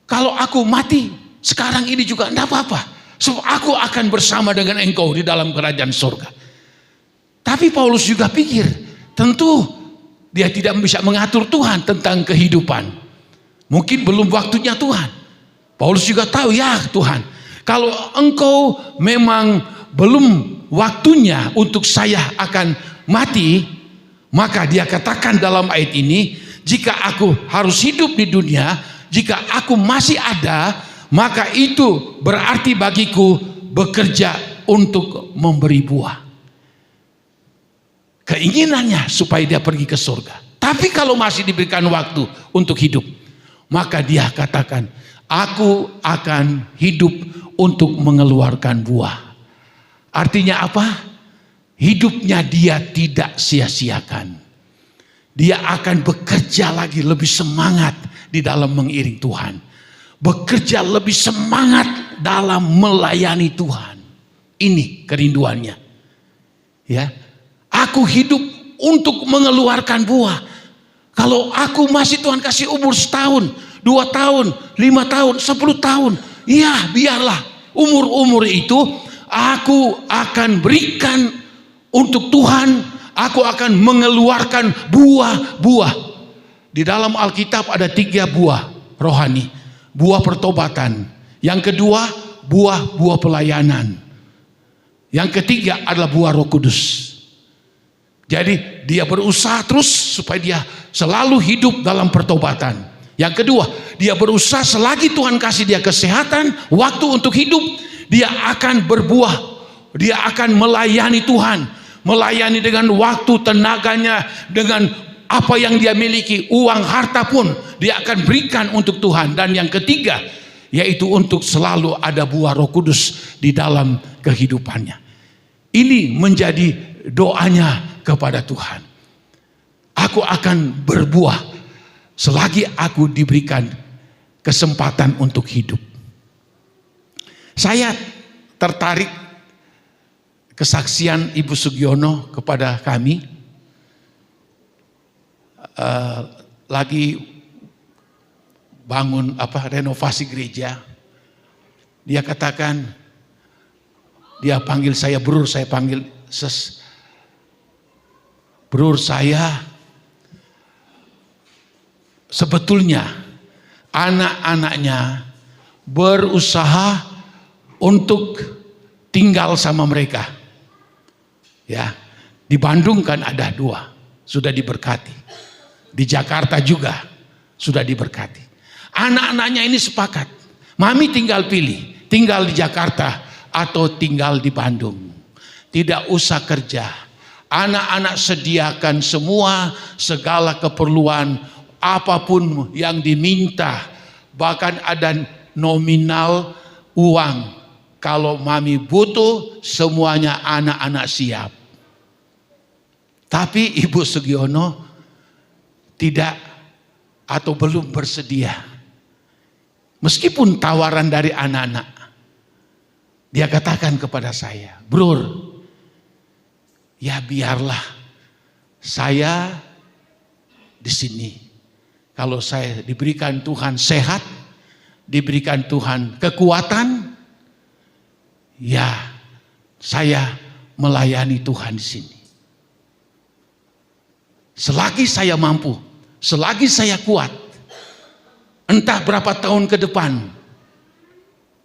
kalau aku mati sekarang ini juga enggak apa-apa. So, aku akan bersama dengan engkau di dalam kerajaan surga. Tapi Paulus juga pikir, tentu dia tidak bisa mengatur Tuhan tentang kehidupan. Mungkin belum waktunya Tuhan. Paulus juga tahu, ya Tuhan, kalau engkau memang belum waktunya untuk saya akan mati, maka dia katakan dalam ayat ini, jika aku harus hidup di dunia, jika aku masih ada, maka itu berarti bagiku bekerja untuk memberi buah. Keinginannya supaya dia pergi ke surga. Tapi kalau masih diberikan waktu untuk hidup, maka dia katakan, aku akan hidup untuk mengeluarkan buah. Artinya apa? Hidupnya dia tidak sia-siakan. Dia akan bekerja lagi lebih semangat di dalam mengiring Tuhan. Bekerja lebih semangat dalam melayani Tuhan. Ini kerinduannya. Ya, aku hidup untuk mengeluarkan buah. Kalau aku masih Tuhan kasih umur 1 tahun, 2 tahun, 5 tahun, 10 tahun, ya biarlah umur-umur itu aku akan berikan untuk Tuhan. Aku akan mengeluarkan buah-buah. Di dalam Alkitab ada 3 buah rohani. Buah pertobatan. Yang kedua, buah-buah pelayanan. Yang ketiga adalah buah Roh Kudus. Jadi dia berusaha terus supaya dia selalu hidup dalam pertobatan. Yang kedua, dia berusaha selagi Tuhan kasih dia kesehatan, waktu untuk hidup, dia akan berbuah. Dia akan melayani Tuhan. Melayani dengan waktu, tenaganya, dengan apa yang dia miliki, uang, harta pun dia akan berikan untuk Tuhan. Dan yang ketiga, yaitu untuk selalu ada buah Roh Kudus di dalam kehidupannya. Ini menjadi doanya kepada Tuhan. Aku akan berbuah selagi aku diberikan kesempatan untuk hidup. Saya tertarik kesaksian Ibu Sugiono kepada kami. Lagi bangun renovasi gereja. Dia katakan, Dia panggil saya Brur, saya panggil Brur saya. Sebetulnya anak-anaknya berusaha untuk tinggal sama mereka. Ya, di Bandung kan ada 2, sudah diberkati. Di Jakarta juga sudah diberkati. Anak-anaknya ini sepakat, mami tinggal pilih, tinggal di Jakarta atau tinggal di Bandung. Tidak usah kerja. Anak-anak sediakan semua segala keperluan, apapun yang diminta. Bahkan ada nominal uang. Kalau mami butuh, semuanya anak-anak siap. Tapi Ibu Sugiono tidak atau belum bersedia. Meskipun tawaran dari anak-anak, dia katakan kepada saya, Brur, ya biarlah saya di sini. Kalau saya diberikan Tuhan sehat, diberikan Tuhan kekuatan, ya saya melayani Tuhan di sini. Selagi saya mampu, selagi saya kuat, entah berapa tahun ke depan,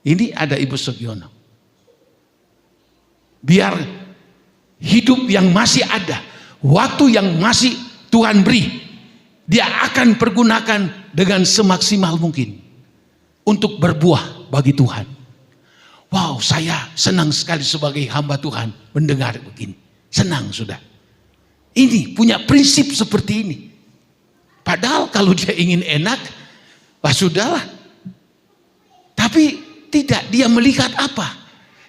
ini ada Ibu Sugiono. Biar hidup yang masih ada, waktu yang masih Tuhan beri, dia akan pergunakan dengan semaksimal mungkin untuk berbuah bagi Tuhan. Wow, saya senang sekali sebagai hamba Tuhan mendengar begini. Senang sudah. Ini punya prinsip seperti ini. Padahal kalau dia ingin enak, wah sudahlah. Tapi tidak, dia melihat apa?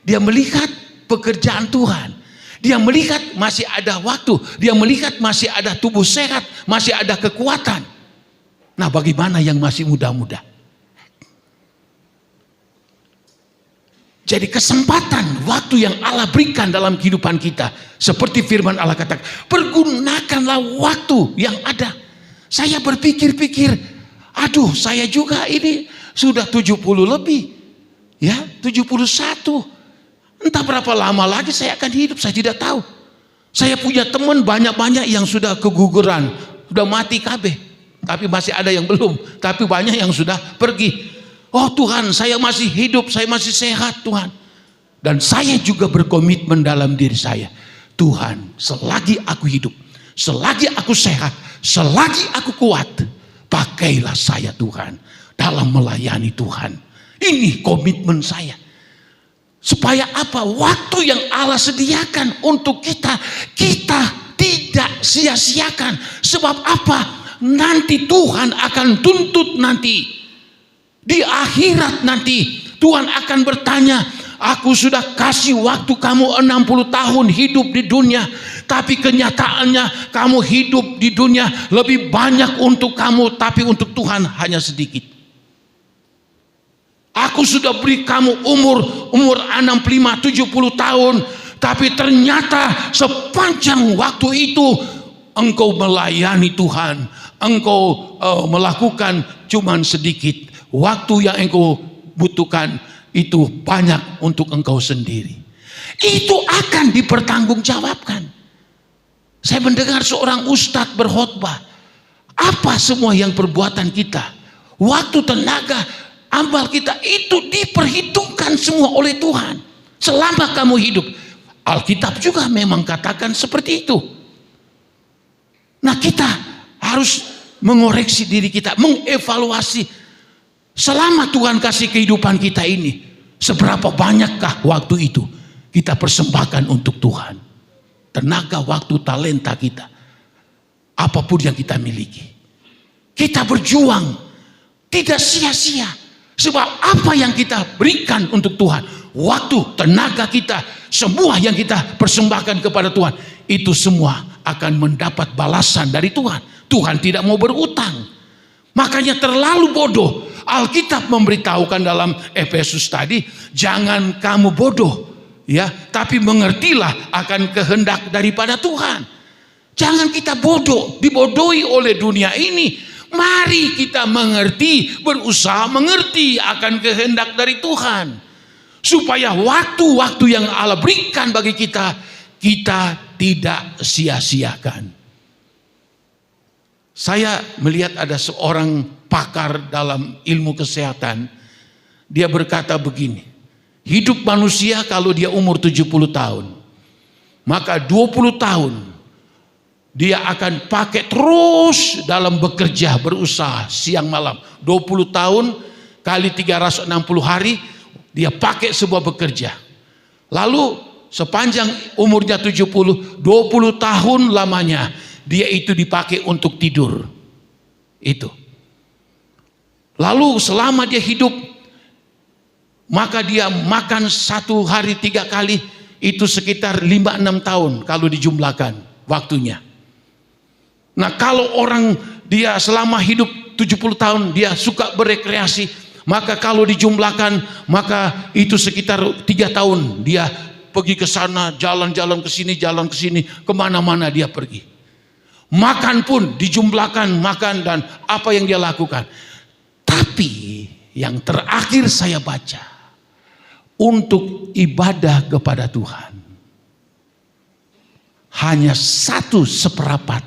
Dia melihat pekerjaan Tuhan. Dia melihat masih ada waktu. Dia melihat masih ada tubuh sehat, masih ada kekuatan. Nah, bagaimana yang masih muda-muda? Jadi kesempatan waktu yang Allah berikan dalam kehidupan kita, seperti firman Allah katakan, pergunakanlah waktu yang ada. Saya berpikir-pikir, aduh saya juga ini sudah 70 lebih, ya 71. Entah berapa lama lagi saya akan hidup, saya tidak tahu. Saya punya teman banyak-banyak yang sudah keguguran, sudah mati kabeh. Tapi masih ada yang belum, tapi banyak yang sudah pergi. Oh Tuhan, saya masih hidup, saya masih sehat Tuhan. Dan saya juga berkomitmen dalam diri saya. Tuhan, selagi aku hidup, selagi aku sehat, selagi aku kuat, pakailah saya Tuhan dalam melayani Tuhan. Ini komitmen saya. Supaya apa? Waktu yang Allah sediakan untuk kita tidak sia-siakan. Sebab apa? Nanti Tuhan akan tuntut nanti. Di akhirat nanti Tuhan akan bertanya, aku sudah kasih waktu kamu 60 tahun hidup di dunia, tapi kenyataannya kamu hidup di dunia lebih banyak untuk kamu, tapi untuk Tuhan hanya sedikit. Aku sudah beri kamu umur 65, 70 tahun, tapi ternyata sepanjang waktu itu engkau melayani Tuhan, engkau melakukan cuman sedikit. Waktu yang engkau butuhkan itu banyak untuk engkau sendiri. Itu akan dipertanggungjawabkan. Saya mendengar seorang ustadz berkhotbah. Apa semua yang perbuatan kita, waktu, tenaga, amal kita itu diperhitungkan semua oleh Tuhan. Selama kamu hidup. Alkitab juga memang katakan seperti itu. Nah, kita harus mengoreksi diri kita, mengevaluasi. Selama Tuhan kasih kehidupan kita ini, seberapa banyakkah waktu itu kita persembahkan untuk Tuhan? Tenaga, waktu, talenta kita, apapun yang kita miliki, kita berjuang, tidak sia-sia. Sebab apa yang kita berikan untuk Tuhan, waktu, tenaga kita, semua yang kita persembahkan kepada Tuhan, itu semua akan mendapat balasan dari Tuhan. Tuhan tidak mau berutang. Makanya terlalu bodoh. Alkitab memberitahukan dalam Efesus tadi, jangan kamu bodoh, ya, tapi mengertilah akan kehendak daripada Tuhan. Jangan kita bodoh, dibodohi oleh dunia ini. Mari kita mengerti, berusaha mengerti akan kehendak dari Tuhan. Supaya waktu-waktu yang Allah berikan bagi kita, kita tidak sia-siakan. Saya melihat ada seorang pakar dalam ilmu kesehatan. Dia berkata begini, hidup manusia kalau dia umur 70 tahun, maka 20 tahun dia akan pakai terus dalam bekerja, berusaha siang malam. 20 tahun kali 360 hari dia pakai sebuah bekerja. Lalu sepanjang umurnya 70, 20 tahun lamanya dia itu dipakai untuk tidur. Itu. Lalu selama dia hidup, maka dia makan 1 hari 3 kali, itu sekitar 5-6 tahun kalau dijumlahkan waktunya. Nah, kalau orang dia selama hidup 70 tahun dia suka berekreasi, maka kalau dijumlahkan maka itu sekitar 3 tahun dia pergi ke sana, jalan-jalan ke sini, jalan ke sini, kemana-mana dia pergi. Makan pun dijumlahkan, makan dan apa yang dia lakukan. Tapi yang terakhir saya baca, untuk ibadah kepada Tuhan hanya 1/4.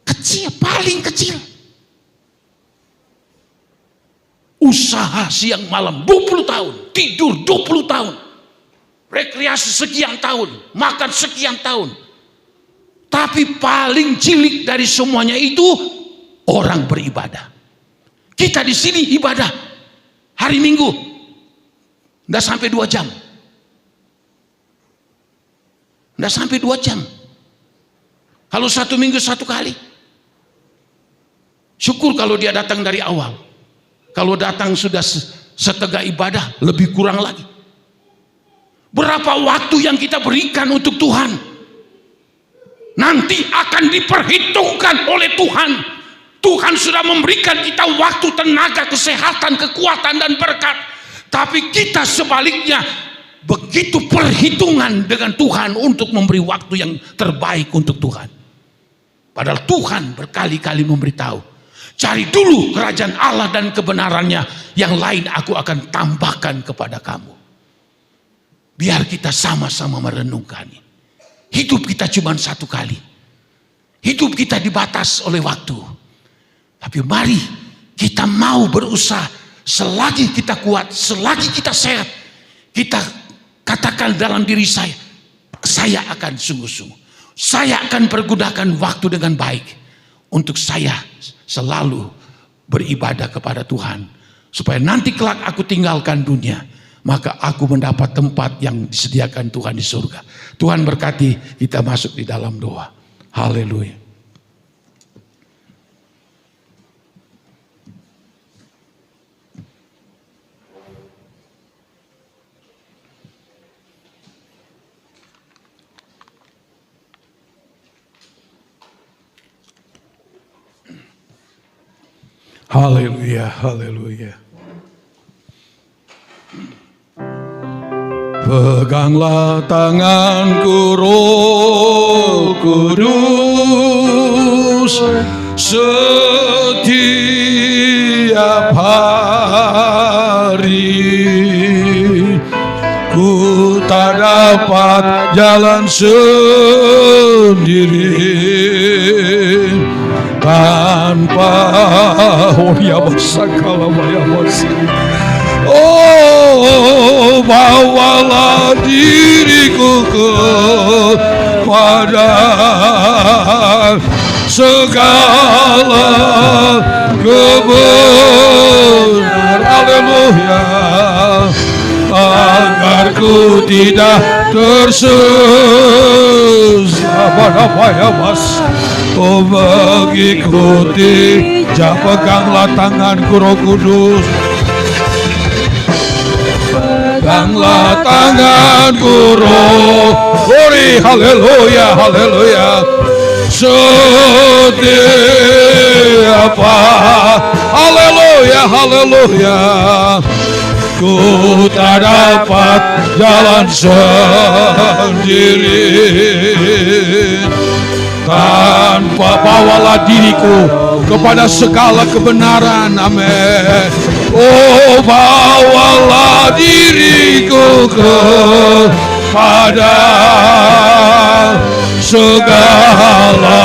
Kecil, paling kecil. Usaha siang malam 20 tahun, tidur 20 tahun, rekreasi sekian tahun, makan sekian tahun. Tapi paling cilik dari semuanya itu orang beribadah. Kita di sini ibadah hari Minggu enggak sampai 2 jam. Enggak sampai 2 jam. Kalau 1 minggu 1 kali. Syukur kalau dia datang dari awal. Kalau datang sudah setengah ibadah, lebih kurang lagi. Berapa waktu yang kita berikan untuk Tuhan nanti akan diperhitungkan oleh Tuhan. Tuhan sudah memberikan kita waktu, tenaga, kesehatan, kekuatan dan berkat. Tapi kita sebaliknya begitu perhitungan dengan Tuhan untuk memberi waktu yang terbaik untuk Tuhan. Padahal Tuhan berkali-kali memberitahu, cari dulu kerajaan Allah dan kebenarannya, yang lain aku akan tambahkan kepada kamu. Biar kita sama-sama merenungkannya. Hidup kita cuma 1 kali. Hidup kita dibatas oleh waktu. Tapi mari kita mau berusaha, selagi kita kuat, selagi kita sehat, kita katakan dalam diri saya akan sungguh-sungguh. Saya akan pergunakan waktu dengan baik untuk saya selalu beribadah kepada Tuhan, supaya nanti kelak aku tinggalkan dunia, maka aku mendapat tempat yang disediakan Tuhan di surga. Tuhan berkati, kita masuk di dalam doa. Haleluya. Haleluya, haleluya. Peganglah tanganku Roh Kudus setiap hari. Ku tak dapat jalan sendiri tanpa bawalah diriku kepada segala kebenaran. Haleluya. Agar ku tidak tersesat. Oh, mengikuti, peganglah tanganku Roh Kudus. Peganglah tanganku Roh. Glory, haleluya, haleluya. Setiap haleluya, haleluya. Ku tak dapat jalan sendiri Tanpa bawalah diriku kepada segala kebenaran. Amin. Oh, bawalah diriku kepada segala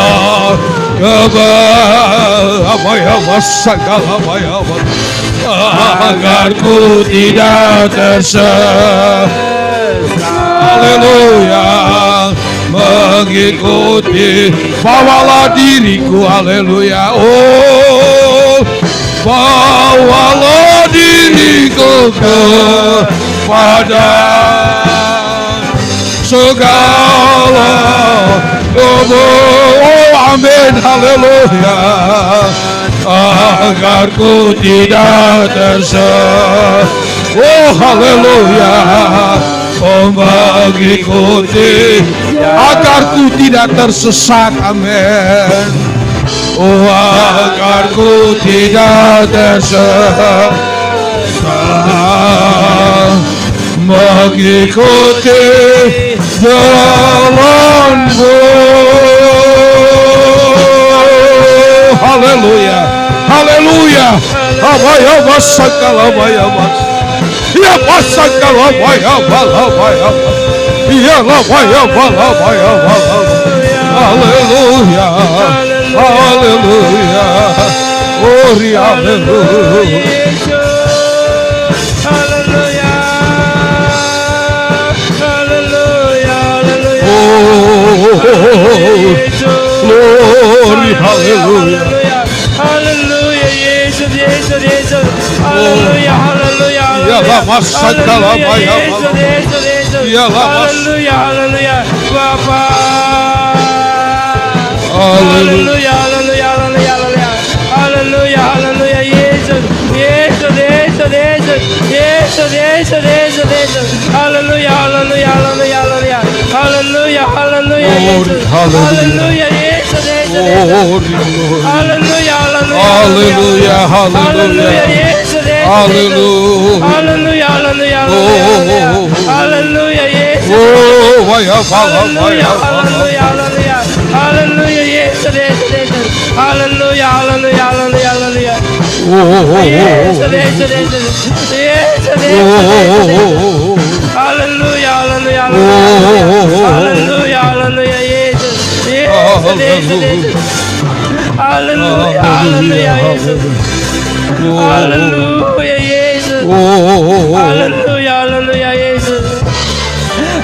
agar ku tidak tersesat. Haleluya, mengikuti, bawalah diriku, haleluya. Oh, bawalah diriku kepada segala oh, amin, haleluya, agar ku tidak tersesat. Oh, haleluya, oh, mengikuti agar ku tidak tersesat. Amin. Oh, agar ku tidak tersesat, mengikuti jalanmu. Haleluya, haleluya. Abaya masakala abaya mas. Ya masakala abaya balabaya. Ya labaya balabaya. Haleluya, haleluya. Oh, haleluya. Glory, hallelujah. Hallelujah, Jesus, Jesus, Jesus. Hallelujah, hallelujah, Ya la hallelujah. masakala baya. Jesus, Jesus, Jesus. Ya la mas. Hallelujah, hallelujah. Bapa. Hallelujah. Hallelujah, hallelujah, hallelujah, hallelujah. Hallelujah, hallelujah, Jesus. Jesus, Jesus, Jesus. Jesus, Jesus, Jesus, Jesus. Hallelujah, hallelujah, hallelujah, hallelujah. Hallelujah, hallelujah, Jesus. Hallelujah, Jesus, Jesus, Jesus. Hallelujah, hallelujah, Hallelujah, hallelujah. Jesus, Jesus. Hallelujah. Hallelujah, hallelujah, hallelujah. Hallelujah, Jesus. Oh, vaya, Hallelujah, hallelujah, hallelujah. Hallelujah, Jesus, Jesus. Hallelujah, hallelujah, hallelujah, hallelujah. Jesus, Jesus, Jesus. Jesus, Jesus. Hallelujah, hallelujah, hallelujah. Hallelujah, hallelujah, Jesus. Jesus, Jesus. Hallelujah, hallelujah, Jesus. Hallelujah, Jesus. Hallelujah, hallelujah, Jesus.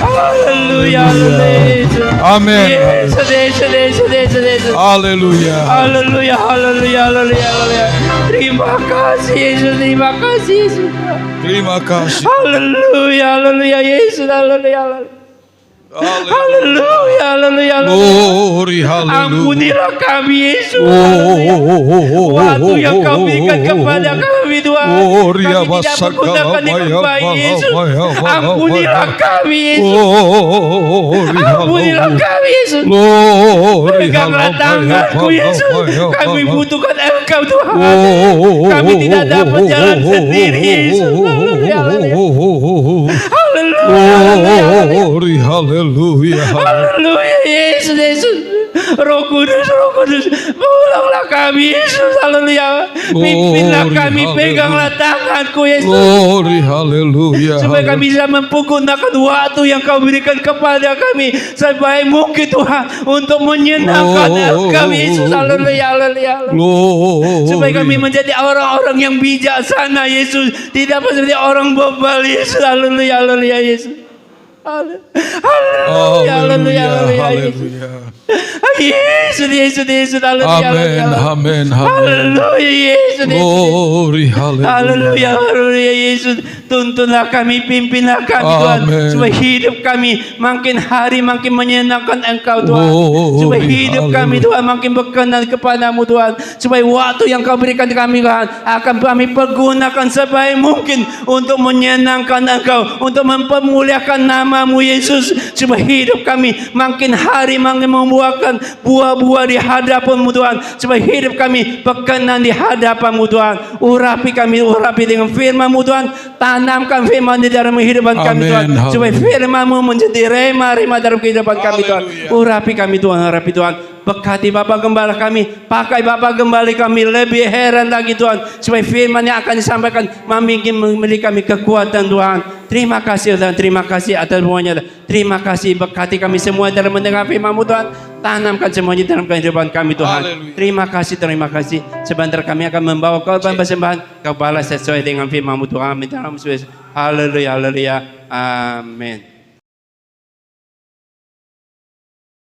Hallelujah, hallelujah, Jesus. Amen. Jesus, Jesus, Jesus, Jesus, Jesus. Hallelujah. Hallelujah, hallelujah, hallelujah, hallelujah. Terima kasih Yesus, terima kasih Yesus. Terima kasih. Hallelujah, hallelujah, Yesus, hallelujah, hallelujah. Hallelujah. Hallelujah, hallelujah, hallelujah. Glory, hallelujah. Ampunilah kami Yesus. Waktu yang kau berikan kepada kami Tuhan, kami tidak menggunakan dengan baik Yesus. Ampunilah kami Yesus. Ampunilah kami Yesus. Peganglah tanganku Yesus. Kami butuhkan Engkau Tuhan. Kami tidak dapat jalan sendiri Yesus. Glory, hallelujah. Haleluya Yesus, Yesus. Roh Kudus, Roh Kudus, ulanglah kami Yesus, haleluya. Pimpinlah kami, peganglah tanganku Yesus. Glory, hallelujah. Supaya kami bisa mempergunakan waktu yang kau berikan kepada kami sebaik mungkin Tuhan untuk menyenangkan kami Yesus, haleluya, haleluya. Supaya kami menjadi orang-orang yang bijaksana Yesus, tidak menjadi orang bebal Yesus, haleluya, haleluya Yesus. Haleluya, haleluya, haleluya. Yesus, Yesus, Yesus, haleluya. Amen, amen, amen. Haleluya, Yesus, Glory, haleluya. haleluya, haleluya, Yesus. Tuntunlah kami, pimpinlah kami Tuhan. Amen. Supaya hidup kami makin hari makin menyenangkan Engkau Tuhan. Glory, Supaya hidup kami Tuhan makin berkenan kepadamu Tuhan. Supaya waktu yang kau berikan kami Tuhan akan kami pergunakan sebaik mungkin untuk menyenangkan Engkau, untuk mempermuliakan namamu Yesus. Supaya hidup kami makin hari makin membuahkan buah-buah di hadapan-Mu Tuhan. Supaya hidup kami berkenan di hadapan hadapan-Mu Tuhan. Urapi kami, urapi dengan firman-Mu Tuhan. Tanamkan firman di dalam kehidupan kami Tuhan. Amin. Supaya firman-Mu menjadi rema-rema dalam kehidupan kami Tuhan. Haleluya. Urapi kami Tuhan, urapi Tuhan. Berkati Bapak Gembala kami, pakai Bapak Gembala kami lebih heran lagi Tuhan, supaya firman yang akan disampaikan memberi kami kekuatan Tuhan. Terima kasih Tuhan, terima kasih atas semuanya. Terima kasih, berkati kami semua dalam mendengar firman-Mu Tuhan. Tanamkan semuanya dalam kehidupan kami Tuhan. Haleluya. Terima kasih. Sebentar kami akan membawa korban persembahan, Kau balas sesuai dengan firman-Mu Tuhan. Haleluya, haleluya. Amin.